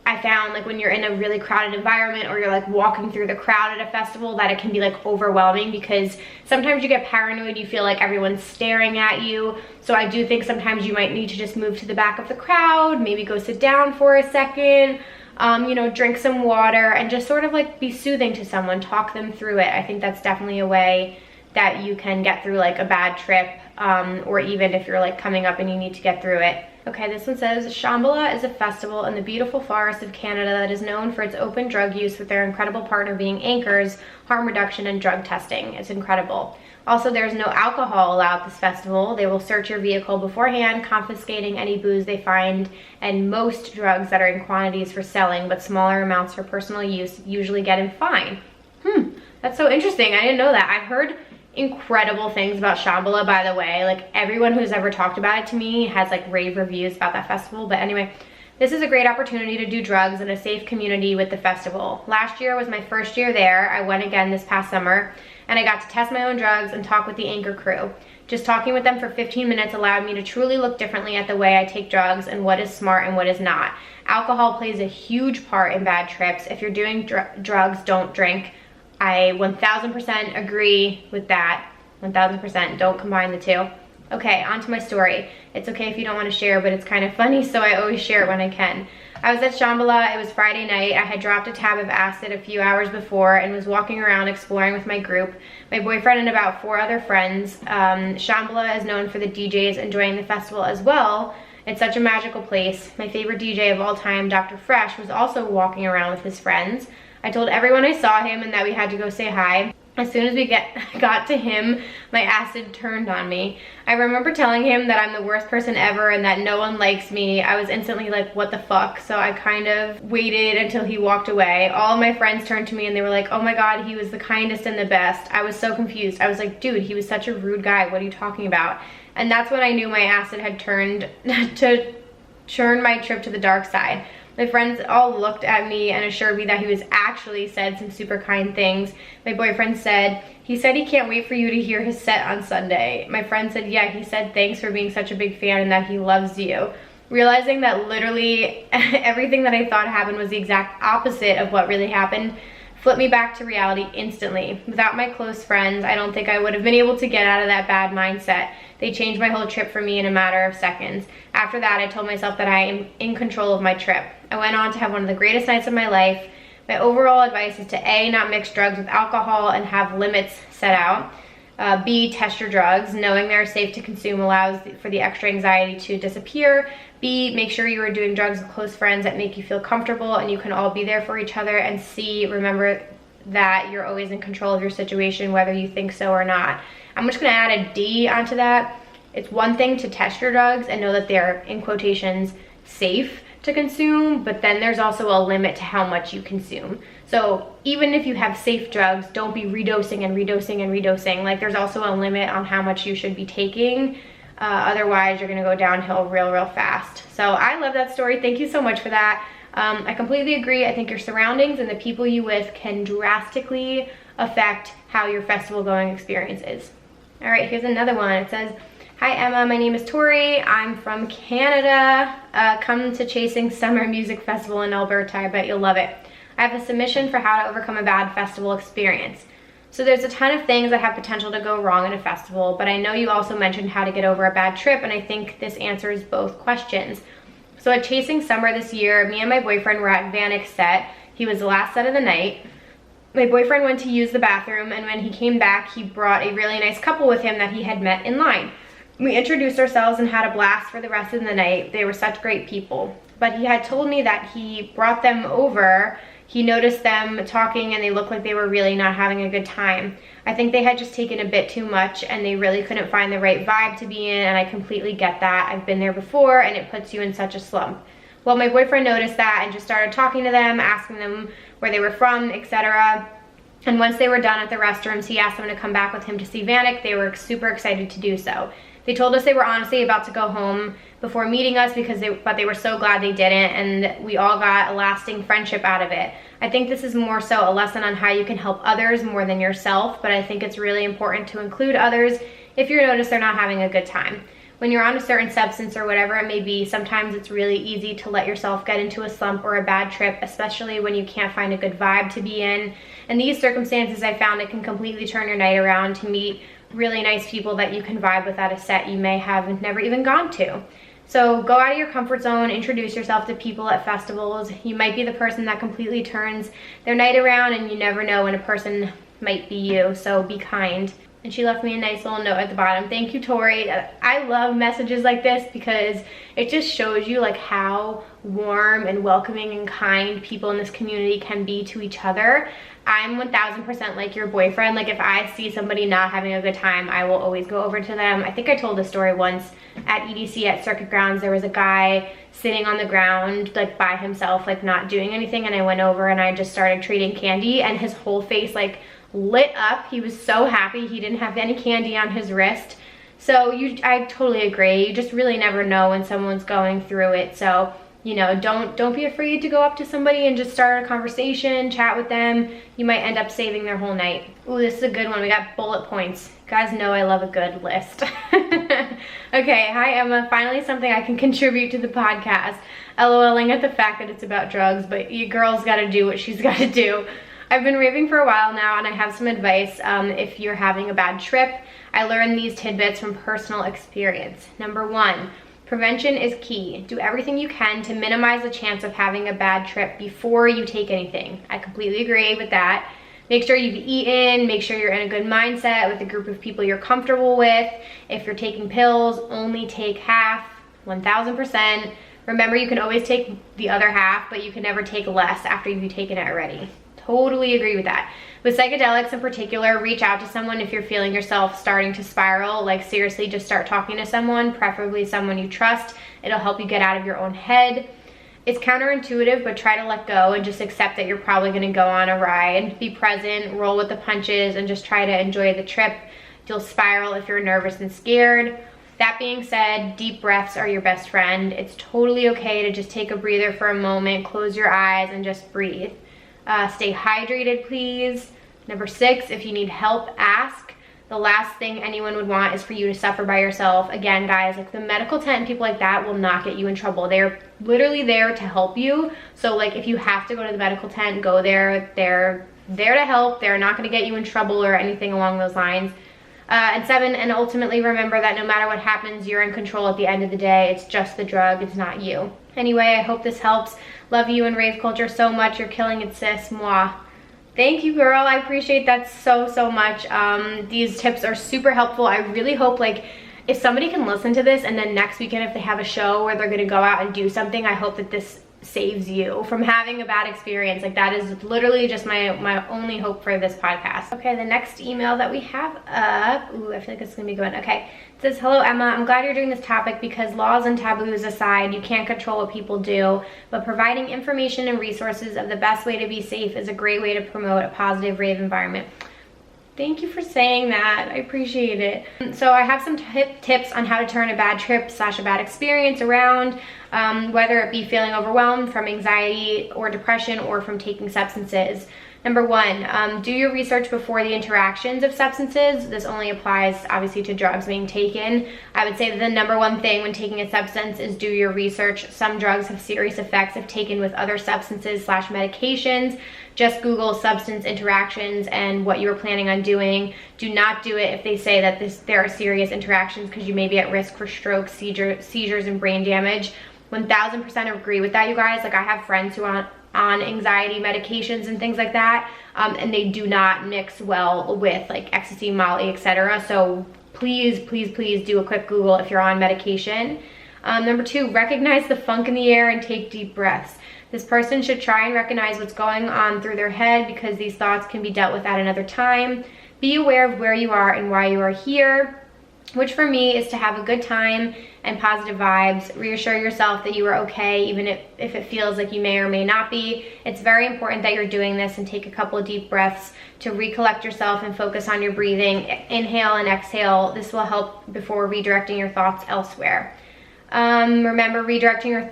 I found, like, when you're in a really crowded environment or you're like walking through the crowd at a festival, that it can be like overwhelming, because sometimes you get paranoid, you feel like everyone's staring at you. So I do think sometimes you might need to just move to the back of the crowd, maybe go sit down for a second, you know, drink some water, and just sort of like be soothing to someone, talk them through it. I think that's definitely a way that you can get through like a bad trip. or even if you're like coming up and you need to get through it. Okay, this one says, Shambhala is a festival in the beautiful forest of Canada that is known for its open drug use, with their incredible partner being Anchor's harm reduction and drug testing. It's incredible. Also, there's no alcohol allowed at this festival. They will search your vehicle beforehand, confiscating any booze they find, and most drugs that are in quantities for selling, but smaller amounts for personal use, usually get a fine. That's so interesting. I didn't know that. I've heard incredible things about Shambhala, by the way. Like, everyone who's ever talked about it to me has like rave reviews about that festival. But anyway, this is a great opportunity to do drugs in a safe community with the festival. Last year was my first year there. I went again this past summer, and I got to test my own drugs and talk with the Anchor crew. Just talking with them for 15 minutes allowed me to truly look differently at the way I take drugs and what is smart and what is not. Alcohol plays a huge part in bad trips. If you're doing drugs, don't drink. I 1000% agree with that. 1000%. Don't combine the two. Okay, on to my story. It's okay if you don't want to share, but it's kind of funny, so I always share it when I can. I was at Shambhala. It was Friday night. I had dropped a tab of acid a few hours before and was walking around exploring with my group, my boyfriend and about 4 other friends. Shambhala is known for the DJs enjoying the festival as well. It's such a magical place. My favorite DJ of all time, Dr. Fresh, was also walking around with his friends. I told everyone I saw him and that we had to go say hi. As soon as we got to him, my acid turned on me. I remember telling him that I'm the worst person ever and that no one likes me. I was instantly like, what the fuck? So I kind of waited until he walked away. All of my friends turned to me and they were like, oh my God, he was the kindest and the best. I was so confused. I was like, dude, he was such a rude guy. What are you talking about? And that's when I knew my acid had turned to turn my trip to the dark side. My friends all looked at me and assured me that he was actually said some super kind things. My boyfriend said, he said he can't wait for you to hear his set on Sunday. My friend said, yeah, he said thanks for being such a big fan and that he loves you. Realizing that literally everything that I thought happened was the exact opposite of what really happened flipped me back to reality instantly. Without my close friends, I don't think I would have been able to get out of that bad mindset. They changed my whole trip for me in a matter of seconds. After that, I told myself that I am in control of my trip. I went on to have one of the greatest nights of my life. My overall advice is to A, not mix drugs with alcohol and have limits set out. B, test your drugs. Knowing they're safe to consume allows for the extra anxiety to disappear. B, make sure you are doing drugs with close friends that make you feel comfortable and you can all be there for each other. And C, remember that you're always in control of your situation, whether you think so or not. I'm just gonna add a D onto that. It's one thing to test your drugs and know that they're, in quotations, safe to consume, but then there's also a limit to how much you consume. So even if you have safe drugs, don't be redosing and redosing and redosing. Like, there's also a limit on how much you should be taking. Otherwise, you're gonna go downhill real fast. So I love that story. Thank you so much for that. I completely agree. I think your surroundings and the people you with can drastically affect how your festival going experience is. All right, here's another one. It says, hi Emma, my name is Tori. I'm from Canada. Come to Chasing Summer Music Festival in Alberta. I bet you'll love it. I have a submission for how to overcome a bad festival experience. So there's a ton of things that have potential to go wrong at a festival, but I know you also mentioned how to get over a bad trip, and I think this answers both questions. So at Chasing Summer this year, me and my boyfriend were at Vanek's set. He was the last set of the night. My boyfriend went to use the bathroom, and when he came back, he brought a really nice couple with him that he had met in line. We introduced ourselves and had a blast for the rest of the night. They were such great people. But he had told me that he brought them over. He noticed them talking and they looked like they were really not having a good time. I think they had just taken a bit too much and they really couldn't find the right vibe to be in, and I completely get that. I've been there before and it puts you in such a slump. Well, my boyfriend noticed that and just started talking to them, asking them where they were from, etc. And once they were done at the restrooms, he asked them to come back with him to see Vanek. They were super excited to do so. They told us they were honestly about to go home before meeting us but they were so glad they didn't, and we all got a lasting friendship out of it. I think this is more so a lesson on how you can help others more than yourself, but I think it's really important to include others if you notice they're not having a good time. When you're on a certain substance or whatever it may be, sometimes it's really easy to let yourself get into a slump or a bad trip, especially when you can't find a good vibe to be in. In these circumstances, I found it can completely turn your night around to meet really nice people that you can vibe with at a set you may have never even gone to. So go out of your comfort zone, introduce yourself to people at festivals. You might be the person that completely turns their night around, and you never know when a person might be you, so be kind. And she left me a nice little note at the bottom. Thank you, Tori. I love messages like this because it just shows you like how warm and welcoming and kind people in this community can be to each other. I'm 1000% like your boyfriend. Like if I see somebody not having a good time, I will always go over to them. I think I told this story once at EDC at Circuit Grounds. There was a guy sitting on the ground like by himself, like not doing anything, and I went over and I just started trading candy, and his whole face like lit up. He was so happy. He didn't have any candy on his wrist. So I totally agree. You just really never know when someone's going through it. So, you know, don't be afraid to go up to somebody and just start a conversation, chat with them. You might end up saving their whole night. Ooh, this is a good one. We got bullet points. You guys know I love a good list. Okay, hi Emma. Finally something I can contribute to the podcast. LOLing at the fact that it's about drugs, but your girl's gotta do what she's gotta do. I've been raving for a while now, and I have some advice if you're having a bad trip. I learned these tidbits from personal experience. Number 1, prevention is key. Do everything you can to minimize the chance of having a bad trip before you take anything. I completely agree with that. Make sure you've eaten, make sure you're in a good mindset with a group of people you're comfortable with. If you're taking pills, only take half, 1000%. Remember, you can always take the other half, but you can never take less after you've taken it already. Totally agree with that. With psychedelics in particular, reach out to someone if you're feeling yourself starting to spiral. Like seriously, just start talking to someone, preferably someone you trust. It'll help you get out of your own head. It's counterintuitive, but try to let go and just accept that you're probably gonna go on a ride. Be present, roll with the punches, and just try to enjoy the trip. You'll spiral if you're nervous and scared. That being said, deep breaths are your best friend. It's totally okay to just take a breather for a moment, close your eyes, and just breathe. Stay hydrated, please. Number 6, if you need help, ask. The last thing anyone would want is for you to suffer by yourself. Again, guys, like the medical tent and people like that will not get you in trouble. They're literally there to help you. So like if you have to go to the medical tent, go there. They're there to help. They're not going to get you in trouble or anything along those lines. And 7, and ultimately remember that no matter what happens, you're in control at the end of the day. It's just the drug, it's not you. Anyway, I hope this helps. Love you and rave culture so much. You're killing it, sis. Mwah. Thank you, girl. I appreciate that so much. These tips are super helpful. I really hope like if somebody can listen to this and then next weekend if they have a show where they're gonna go out and do something, I hope that this saves you from having a bad experience. Like that is literally just my only hope for this podcast. Okay, the next email that we have up, ooh, I feel like it's gonna be good. Okay, it says, hello Emma, I'm glad you're doing this topic because laws and taboos aside, you can't control what people do, but providing information and resources of the best way to be safe is a great way to promote a positive rave environment. Thank you for saying that. I appreciate it. So I have some tips on how to turn a bad trip / a bad experience around, whether it be feeling overwhelmed from anxiety or depression or from taking substances. Number 1, do your research before the interactions of substances. This only applies obviously to drugs being taken. I would say that the number 1 thing when taking a substance is do your research. Some drugs have serious effects if taken with other substances / medications. Just Google substance interactions and what you were planning on doing. Do not do it if they say that there are serious interactions because you may be at risk for stroke, seizures, and brain damage. 1000% agree with that, you guys. Like I have friends who are on anxiety medications and things like that, and they do not mix well with like ecstasy, Molly, etc. So please do a quick Google if you're on medication. Number 2, recognize the funk in the air and take deep breaths. This person should try and recognize what's going on through their head because these thoughts can be dealt with at another time. Be aware of where you are and why you are here, which for me is to have a good time and positive vibes. Reassure yourself that you are okay, even if it feels like you may or may not be. It's very important that you're doing this and take a couple of deep breaths to recollect yourself and focus on your breathing. Inhale and exhale. This will help before redirecting your thoughts elsewhere. Remember, redirecting your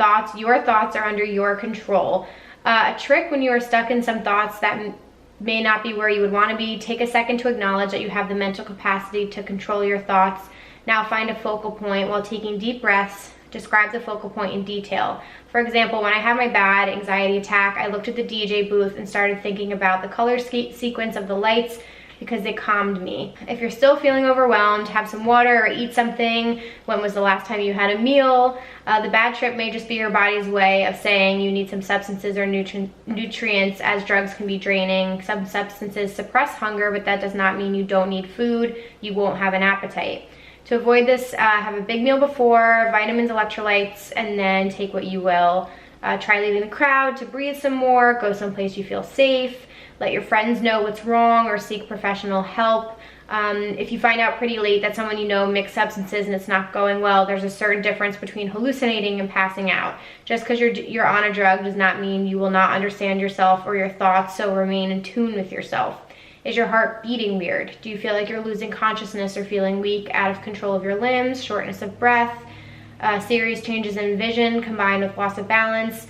thoughts are under your control. A trick when you are stuck in some thoughts that may not be where you would want to be, take a second to acknowledge that you have the mental capacity to control your thoughts. Now find a focal point while taking deep breaths. Describe the focal point in detail. For example, when I had my bad anxiety attack, I looked at the DJ booth and started thinking about the color sequence of the lights because they calmed me. If you're still feeling overwhelmed, have some water or eat something. When was the last time you had a meal? The bad trip may just be your body's way of saying you need some substances or nutrients, as drugs can be draining. Some substances suppress hunger, but that does not mean you don't need food. You won't have an appetite. To avoid this, have a big meal before, vitamins, electrolytes, and then take what you will. Try leaving the crowd to breathe some more, go someplace you feel safe, let your friends know what's wrong, or seek professional help. If you find out pretty late that someone you know mixed substances and it's not going well, there's a certain difference between hallucinating and passing out. Just because you're on a drug does not mean you will not understand yourself or your thoughts, so remain in tune with yourself. Is your heart beating weird? Do you feel like you're losing consciousness or feeling weak, out of control of your limbs, shortness of breath, serious changes in vision combined with loss of balance?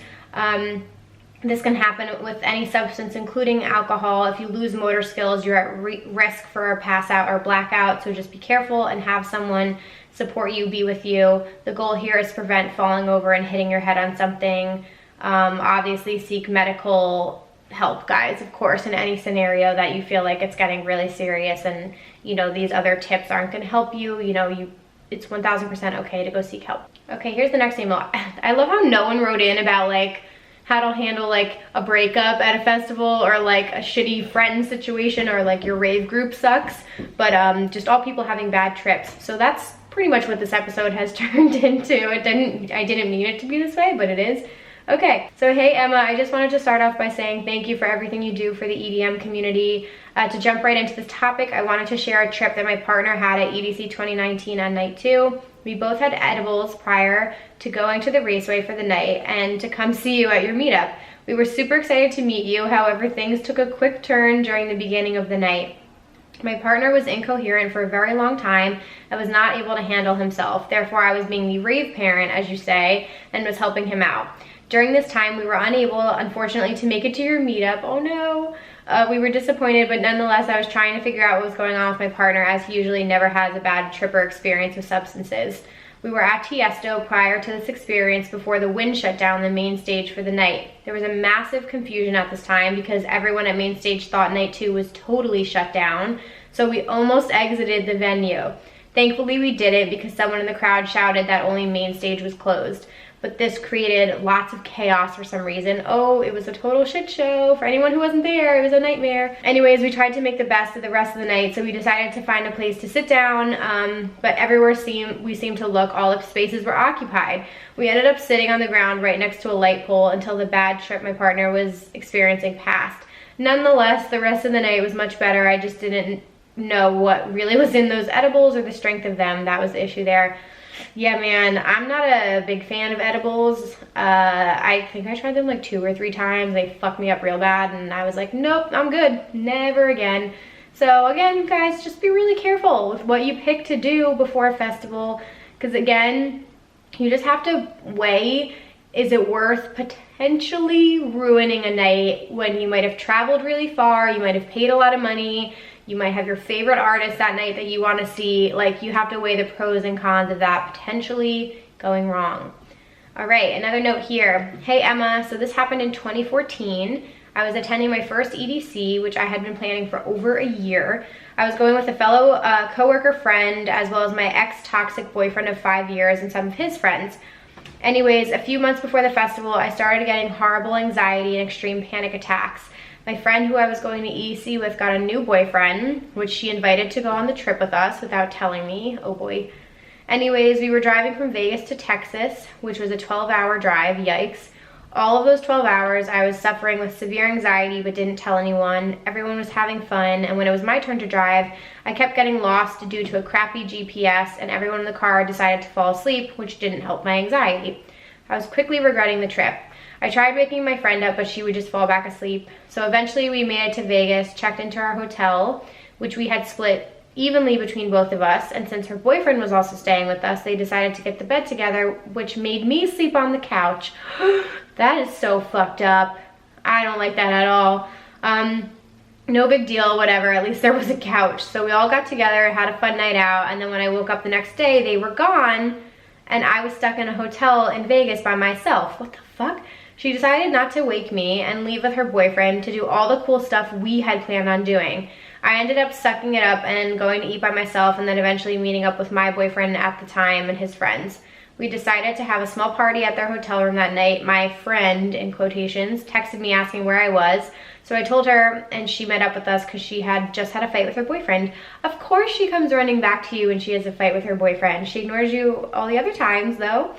This can happen with any substance, including alcohol. If you lose motor skills, you're at risk for a pass out or blackout, so just be careful and have someone support you, be with you. The goal here is to prevent falling over and hitting your head on something. Obviously seek medical help, guys, of course, in any scenario that you feel like it's getting really serious and, you know, these other tips aren't going to help you. You know, it's 1000% okay to go seek help. Okay, here's the next email. I love how no one wrote in about like how to handle like a breakup at a festival or like a shitty friend situation or like your rave group sucks, but just all people having bad trips. So that's pretty much what this episode has turned into. I didn't mean it to be this way, but it is. Okay, so hey Emma, I just wanted to start off by saying thank you for everything you do for the EDM community. To jump right into this topic, I wanted to share a trip that my partner had at EDC 2019 on night 2. We both had edibles prior to going to the raceway for the night and to come see you at your meetup. We were super excited to meet you, however things took a quick turn during the beginning of the night. My partner was incoherent for a very long time and was not able to handle himself. Therefore, I was being the rave parent, as you say, and was helping him out. During this time, we were unable, unfortunately, to make it to your meetup. Oh no. We were disappointed, but nonetheless, I was trying to figure out what was going on with my partner, as he usually never has a bad trip or experience with substances. We were at Tiesto prior to this experience before the wind shut down the main stage for the night. There was a massive confusion at this time because everyone at main stage thought night 2 was totally shut down, so we almost exited the venue. Thankfully, we didn't because someone in the crowd shouted that only main stage was closed. But this created lots of chaos for some reason. Oh, it was a total shit show. For anyone who wasn't there, it was a nightmare. Anyways, we tried to make the best of the rest of the night, so we decided to find a place to sit down, but everywhere we seemed to look, all the spaces were occupied. We ended up sitting on the ground right next to a light pole until the bad trip my partner was experiencing passed. Nonetheless, the rest of the night was much better. I just didn't know what really was in those edibles or the strength of them. That was the issue there. Yeah, man, I'm not a big fan of edibles. I think I tried them like 2 or 3 times. They fucked me up real bad, and I was like, nope, I'm good. Never again. So again, guys, just be really careful with what you pick to do before a festival, because again, you just have to weigh, is it worth potentially ruining a night when you might have traveled really far, you might have paid a lot of money, you might have your favorite artist that night that you want to see. Like, you have to weigh the pros and cons of that potentially going wrong. All right, another note here. Hey Emma, so this happened in 2014. I was attending my first EDC, which I had been planning for over a year. I was going with a fellow coworker friend, as well as my ex-toxic boyfriend of 5 years and some of his friends. Anyways, a few months before the festival, I started getting horrible anxiety and extreme panic attacks. My friend who I was going to EDC with got a new boyfriend, which she invited to go on the trip with us without telling me. Oh boy. Anyways, we were driving from Vegas to Texas, which was a 12-hour drive. Yikes. All of those 12 hours, I was suffering with severe anxiety but didn't tell anyone. Everyone was having fun, and when it was my turn to drive, I kept getting lost due to a crappy GPS, and everyone in the car decided to fall asleep, which didn't help my anxiety. I was quickly regretting the trip. I tried waking my friend up, but she would just fall back asleep. So eventually we made it to Vegas, checked into our hotel, which we had split evenly between both of us. And since her boyfriend was also staying with us, they decided to get the bed together, which made me sleep on the couch. That is so fucked up. I don't like that at all. No big deal, whatever. At least there was a couch. So we all got together, had a fun night out. And then when I woke up the next day, they were gone. And I was stuck in a hotel in Vegas by myself. What the fuck? She decided not to wake me and leave with her boyfriend to do all the cool stuff we had planned on doing. I ended up sucking it up and going to eat by myself, and then eventually meeting up with my boyfriend at the time and his friends. We decided to have a small party at their hotel room that night. My friend, in quotations, texted me asking where I was. So I told her, and she met up with us because she had just had a fight with her boyfriend. Of course she comes running back to you when she has a fight with her boyfriend. She ignores you all the other times though.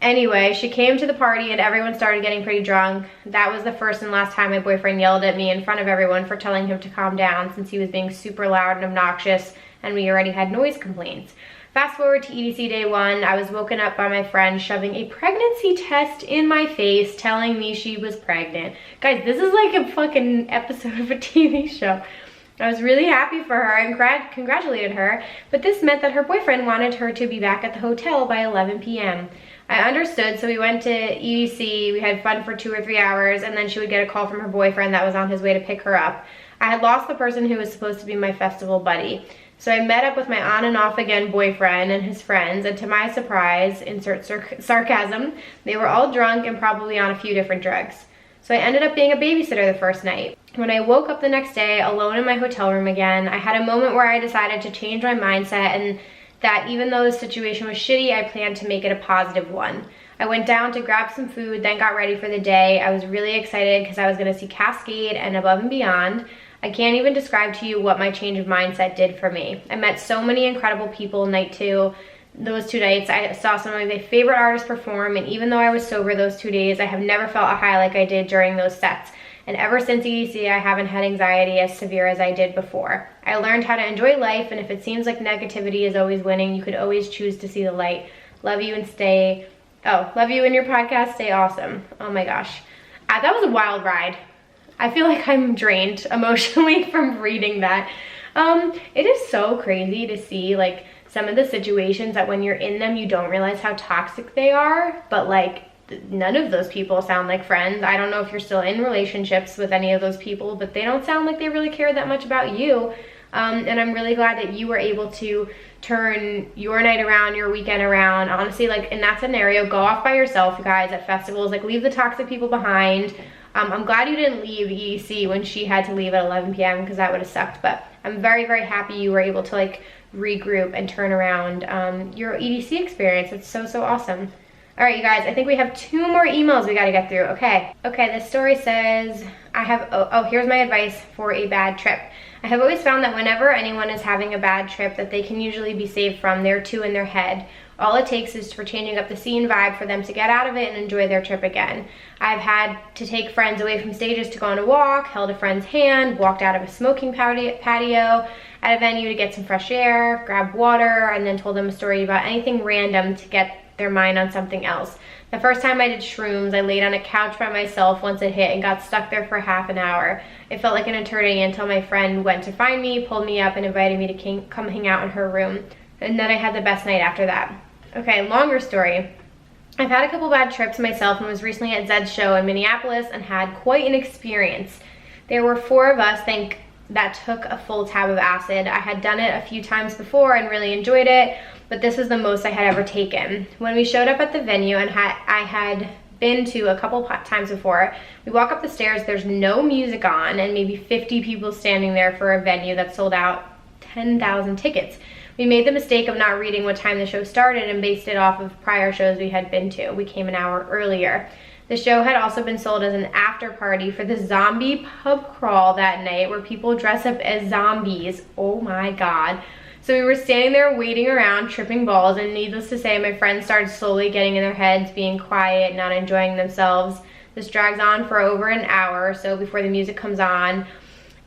Anyway, she came to the party and everyone started getting pretty drunk. That was the first and last time my boyfriend yelled at me in front of everyone for telling him to calm down, since he was being super loud and obnoxious and we already had noise complaints. Fast forward to EDC day 1, I was woken up by my friend shoving a pregnancy test in my face, telling me she was pregnant. Guys, this is like a fucking episode of a TV show. I was really happy for her and congratulated her, but this meant that her boyfriend wanted her to be back at the hotel by 11 p.m. I understood, so we went to EDC, we had fun for 2 or 3 hours, and then she would get a call from her boyfriend that was on his way to pick her up. I had lost the person who was supposed to be my festival buddy. So I met up with my on and off again boyfriend and his friends, and to my surprise, insert sarcasm, they were all drunk and probably on a few different drugs. So I ended up being a babysitter the first night. When I woke up the next day alone in my hotel room again, I had a moment where I decided to change my mindset, and that even though the situation was shitty, I planned to make it a positive one. I went down to grab some food, then got ready for the day. I was really excited because I was gonna see Cascade and Above and Beyond. I can't even describe to you what my change of mindset did for me. I met so many incredible people night 2. Those 2 nights, I saw some of my favorite artists perform, and even though I was sober those 2 days, I have never felt a high like I did during those sets. And ever since EDC, I haven't had anxiety as severe as I did before. I learned how to enjoy life, and if it seems like negativity is always winning, you could always choose to see the light. Love you and love you and your podcast, stay awesome. Oh my gosh. That was a wild ride. I feel like I'm drained emotionally from reading that. It is so crazy to see like some of the situations that when you're in them, you don't realize how toxic they are, but like none of those people sound like friends. I don't know if you're still in relationships with any of those people, but they don't sound like they really care that much about you. And I'm really glad that you were able to turn your night around, your weekend around. Honestly, like in that scenario, go off by yourself, you guys, at festivals. Like leave the toxic people behind. I'm glad you didn't leave EDC when she had to leave at 11 p.m. because that would have sucked, but I'm very, very happy you were able to like regroup and turn around your EDC experience. It's so, so awesome. All right, you guys, I think we have 2 more emails we got to get through. Okay, this story says, here's my advice for a bad trip. I have always found that whenever anyone is having a bad trip, that they can usually be saved from their 2 in their head. All it takes is for changing up the scene vibe for them to get out of it and enjoy their trip again. I've had to take friends away from stages to go on a walk, held a friend's hand, walked out of a smoking patio at a venue to get some fresh air, grabbed water, and then told them a story about anything random to get their mind on something else. The first time I did shrooms, I laid on a couch by myself once it hit and got stuck there for half an hour. It felt like an eternity until my friend went to find me, pulled me up, and invited me to come hang out in her room. And then I had the best night after that. Okay, longer story. I've had a couple bad trips myself and was recently at Zed's show in Minneapolis and had quite an experience. There were 4 of us, that took a full tab of acid. I had done it a few times before and really enjoyed it, but this was the most I had ever taken. When we showed up at the venue, and I had been to a couple times before, we walk up the stairs, there's no music on, and maybe 50 people standing there for a venue that sold out 10,000 tickets. We made the mistake of not reading what time the show started and based it off of prior shows we had been to. We came an hour earlier. The show had also been sold as an after party for the zombie pub crawl that night where people dress up as zombies. Oh my God. So we were standing there waiting around, tripping balls, and needless to say, my friends started slowly getting in their heads, being quiet, not enjoying themselves. This drags on for over an hour or so before the music comes on,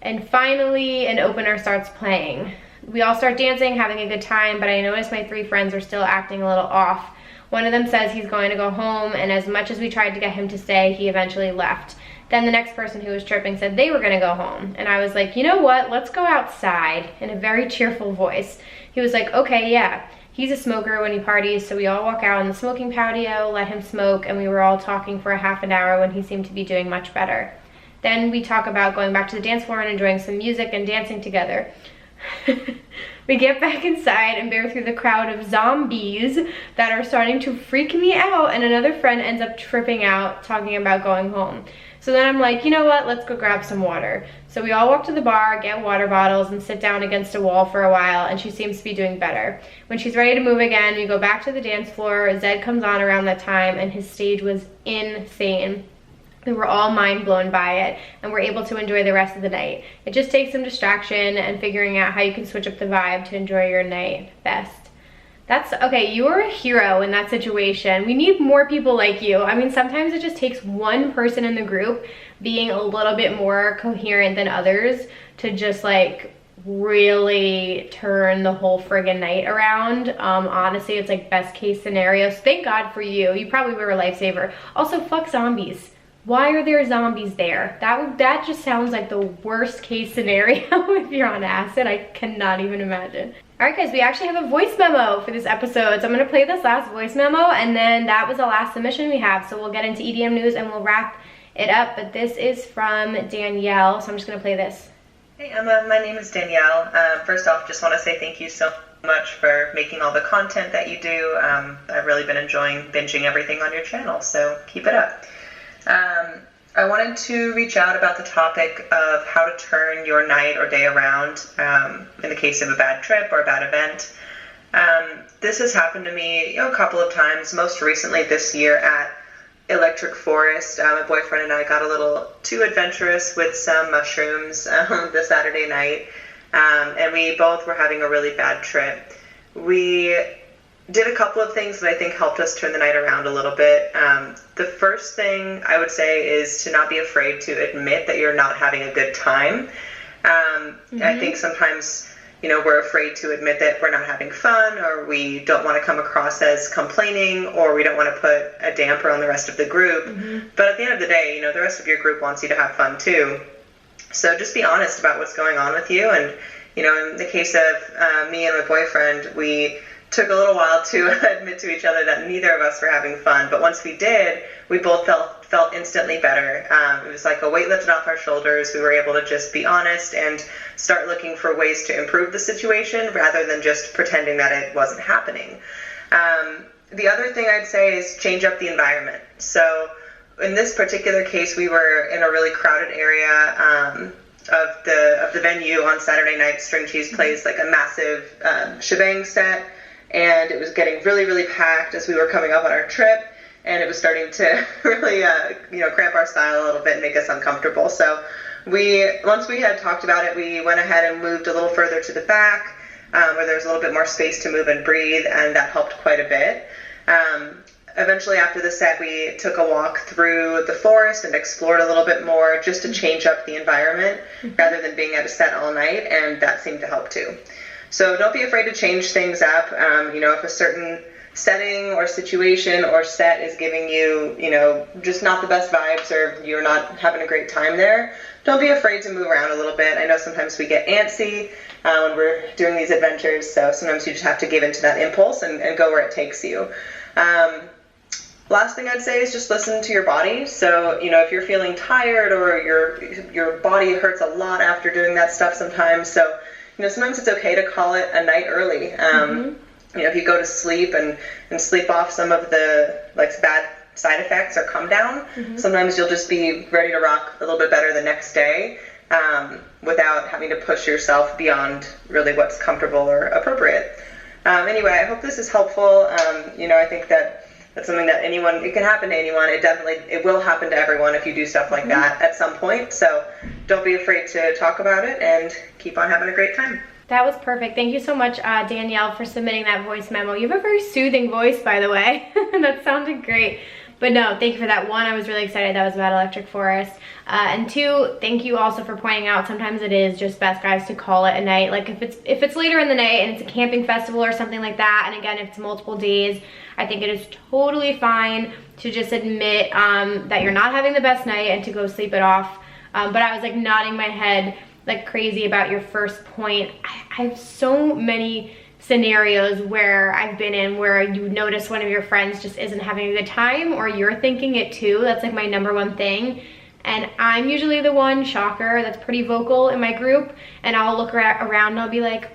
and finally an opener starts playing. We all start dancing, having a good time, but I notice my 3 friends are still acting a little off. One of them says he's going to go home, and as much as we tried to get him to stay, he eventually left. Then the next person who was tripping said they were gonna go home, and I was like, you know what, let's go outside, in a very cheerful voice. He was like, okay, yeah. He's a smoker when he parties, so we all walk out on the smoking patio, let him smoke, and we were all talking for a half an hour when he seemed to be doing much better. Then we talk about going back to the dance floor and enjoying some music and dancing together. We get back inside and bear through the crowd of zombies that are starting to freak me out, and another friend ends up tripping out talking about going home. So then I'm like, you know what, let's go grab some water. So we all walk to the bar, get water bottles, and sit down against a wall for a while, and she seems to be doing better. When she's ready to move again, we go back to the dance floor. Zed comes on around that time, and his stage was insane. We were all mind blown by it, and we're able to enjoy the rest of the night. It just takes some distraction and figuring out how you can switch up the vibe to enjoy your night best. That's okay, you are a hero in that situation. We need more people like you. I mean, sometimes it just takes one person in the group being a little bit more coherent than others to just like really turn the whole friggin' night around. Honestly, it's like best case scenario. So thank God for you. You probably were a lifesaver. Also, fuck zombies. Why are there zombies there? That just sounds like the worst case scenario if you're on acid. I cannot even imagine. All right, guys, we actually have a voice memo for this episode. So I'm gonna play this last voice memo, and then that was the last submission we have. So we'll get into EDM news and we'll wrap it up. But this is from Danielle, so I'm just gonna play this. Hey Emma, my name is Danielle. First off, just want to say thank you so much for making all the content that you do. I've really been enjoying binging everything on your channel, so keep it up. I wanted to reach out about the topic of how to turn your night or day around in the case of a bad trip or a bad event. This has happened to me a couple of times, most recently this year at Electric Forest. My boyfriend and I got a little too adventurous with some mushrooms the Saturday night, and we both were having a really bad trip. We did a couple of things that I think helped us turn the night around a little bit. The first thing I would say is to not be afraid to admit that you're not having a good time. I think sometimes, we're afraid to admit that we're not having fun, or we don't want to come across as complaining, or we don't want to put a damper on the rest of the group. But at the end of the day, the rest of your group wants you to have fun too. So just be honest about what's going on with you. And, in the case of me and my boyfriend, we took a little while to admit to each other that neither of us were having fun, but once we did, we both felt instantly better. It was like a weight lifted off our shoulders. We were able to just be honest and start looking for ways to improve the situation rather than just pretending that it wasn't happening. The other thing I'd say is change up the environment. So in this particular case, we were in a really crowded area of the venue on Saturday night. String Cheese plays like a massive shebang set, and it was getting really, really packed as we were coming up on our trip, and it was starting to really, cramp our style a little bit and make us uncomfortable. So once we had talked about it, we went ahead and moved a little further to the back, where there was a little bit more space to move and breathe, and that helped quite a bit. Eventually, after the set, we took a walk through the forest and explored a little bit more just to change up the environment rather than being at a set all night, and that seemed to help too. So don't be afraid to change things up. If a certain setting or situation or set is giving you, just not the best vibes, or you're not having a great time there, don't be afraid to move around a little bit. I know sometimes we get antsy when we're doing these adventures, so sometimes you just have to give into that impulse and go where it takes you. Last thing I'd say is just listen to your body. So, if you're feeling tired or your body hurts a lot after doing that stuff sometimes, so sometimes it's okay to call it a night early. If you go to sleep and sleep off some of the bad side effects or come down, sometimes you'll just be ready to rock a little bit better the next day without having to push yourself beyond really what's comfortable or appropriate. Anyway, I hope this is helpful. I think that's something that it can happen to anyone. It will happen to everyone if you do stuff like that at some point. So don't be afraid to talk about it and keep on having a great time. That was perfect. Thank you so much, Danielle, for submitting that voice memo. You have a very soothing voice, by the way. That sounded great. But no, thank you for that. One, I was really excited that was about Electric Forest. And two, thank you also for pointing out sometimes it is just best, guys, to call it a night. Like if it's later in the night and it's a camping festival or something like that, and again, if it's multiple days, I think it is totally fine to just admit that you're not having the best night and to go sleep it off. But I was nodding my head like crazy about your first point. I have so many scenarios where I've been in where you notice one of your friends just isn't having a good time, or you're thinking it too. That's my number one thing. And I'm usually the one, shocker, that's pretty vocal in my group, and I'll look around and I'll be like,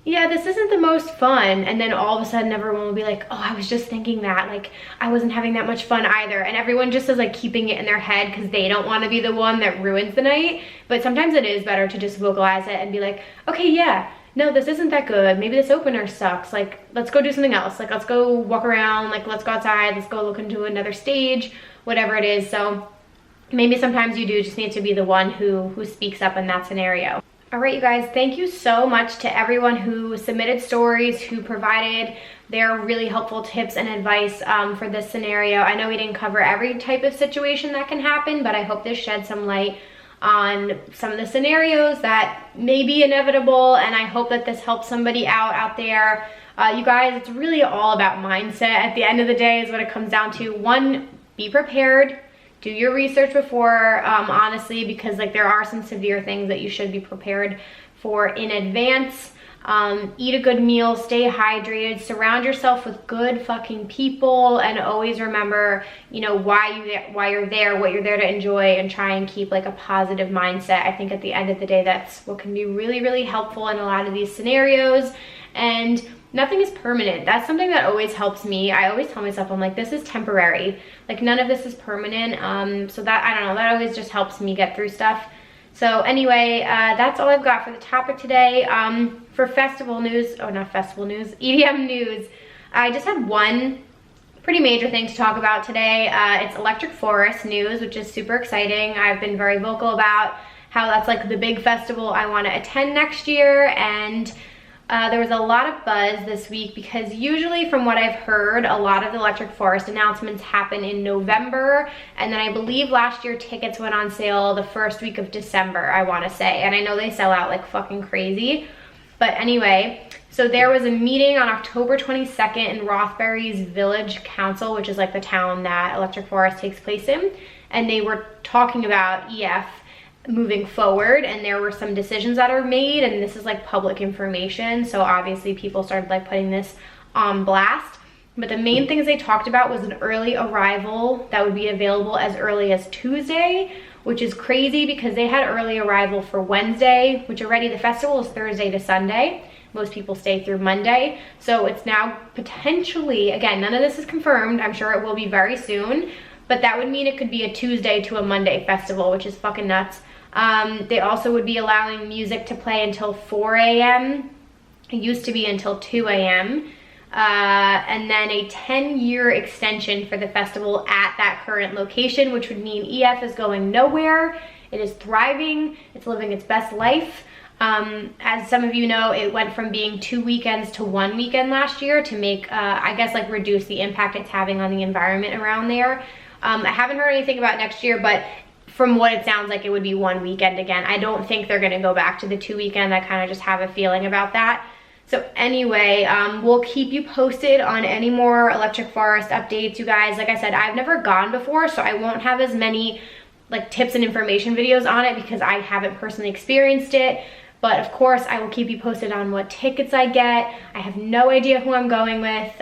yeah, this isn't the most fun. And then all of a sudden everyone will be like, oh, I was just thinking that, like, I wasn't having that much fun either. And everyone just is like keeping it in their head because they don't want to be the one that ruins the night. But sometimes it is better to just vocalize it and be like, okay, yeah, no, this isn't that good. Maybe this opener sucks. Like, let's go do something else. Like, let's go walk around. Like, let's go outside. Let's go look into another stage, whatever it is. So maybe sometimes you do just need to be the one who speaks up in that scenario. All right, you guys, thank you so much to everyone who submitted stories, who provided their really helpful tips and advice for this scenario. I know we didn't cover every type of situation that can happen, but I hope this shed some light on some of the scenarios that may be inevitable, and I hope that this helps somebody out there. You guys, it's really all about mindset at the end of the day is what it comes down to. One, be prepared. Do your research before, honestly, because like there are some severe things that you should be prepared for in advance. Eat a good meal, stay hydrated, surround yourself with good fucking people, and always remember, you know, why you're there, what you're there to enjoy, and try and keep like a positive mindset. I think at the end of the day, that's what can be really, really helpful in a lot of these scenarios. And nothing is permanent. That's something that always helps me. I always tell myself, I'm like, this is temporary. Like, none of this is permanent. So that, I don't know, that always just helps me get through stuff. So anyway, that's all I've got for the topic today. For festival news, oh, not festival news, EDM news, I just had one pretty major thing to talk about today. It's Electric Forest news, which is super exciting. I've been very vocal about how that's like the big festival I want to attend next year, and there was a lot of buzz this week because usually from what I've heard, a lot of the Electric Forest announcements happen in November, and then I believe last year tickets went on sale the first week of December, I want to say, and I know they sell out like fucking crazy. But anyway, so there was a meeting on October 22nd in Rothbury's Village Council, which is like the town that Electric Forest takes place in, and they were talking about EF moving forward, and there were some decisions that are made, and this is like public information, so obviously people started like putting this on blast. But the main things they talked about was an early arrival that would be available as early as Tuesday, which is crazy because they had early arrival for Wednesday, which already the festival is Thursday to Sunday. Most people stay through Monday, so it's now potentially, again, none of this is confirmed, I'm sure it will be very soon, but that would mean it could be a Tuesday to a Monday festival, which is fucking nuts. They also would be allowing music to play until 4 a.m. It used to be until 2 a.m. And then a 10-year extension for the festival at that current location, which would mean EF is going nowhere. It is thriving. It's living its best life. As some of you know, it went from being 2 weekends to 1 weekend last year to make, I guess, like reduce the impact it's having on the environment around there. I haven't heard anything about next year, but from what it sounds like, it would be 1 weekend again. I don't think they're gonna go back to the 2 weekend. I kind of just have a feeling about that. So anyway, we'll keep you posted on any more Electric Forest updates, you guys. Like I said, I've never gone before, so I won't have as many like tips and information videos on it because I haven't personally experienced it. But of course, I will keep you posted on what tickets I get. I have no idea who I'm going with,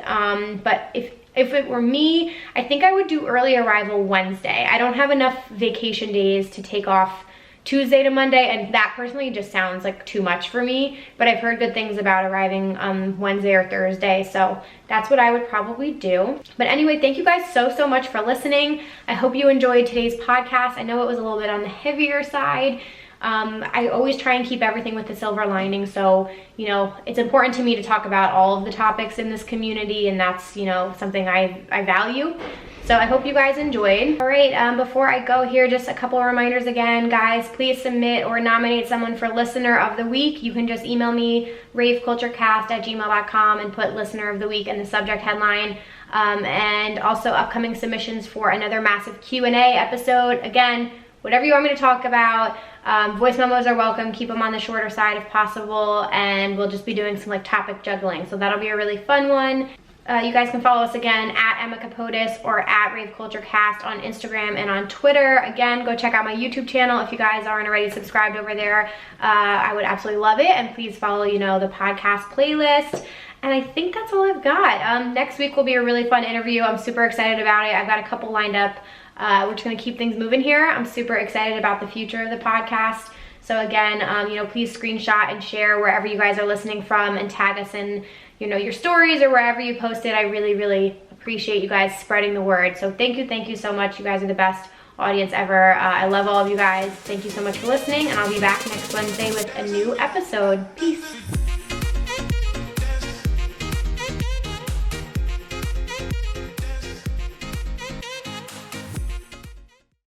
but if it were me, I think I would do early arrival Wednesday. I don't have enough vacation days to take off Tuesday to Monday, and that personally just sounds like too much for me, but I've heard good things about arriving Wednesday or Thursday, so that's what I would probably do. But anyway, thank you guys so much for listening. I hope you enjoyed today's podcast. I know it was a little bit on the heavier side. I always try and keep everything with the silver lining, so, you know, it's important to me to talk about all of the topics in this community, and that's, you know, something I value. So I hope you guys enjoyed. All right, before I go here, just a couple of reminders again, guys. Please submit or nominate someone for Listener of the Week. You can just email me, raveculturecast@gmail.com, and put Listener of the Week in the subject headline. And also upcoming submissions for another massive Q&A episode. Again, whatever you want me to talk about. Voice memos are welcome. Keep them on the shorter side if possible, and we'll just be doing some like topic juggling, so that'll be a really fun one. You guys can follow us again at Emma Kapotes or at raveculturecast on Instagram and on Twitter. Again, go check out my YouTube channel if you guys aren't already subscribed over there. I would absolutely love it, and please follow, you know, the podcast playlist. And I think that's all I've got. Next week will be a really fun interview. I'm super excited about it. I've got a couple lined up. We're just gonna keep things moving here. I'm super excited about the future of the podcast. So again, you know, please screenshot and share wherever you guys are listening from and tag us in, you know, your stories or wherever you post it. I really, really appreciate you guys spreading the word. So thank you so much. You guys are the best audience ever. I love all of you guys. Thank you so much for listening, and I'll be back next Wednesday with a new episode. Peace.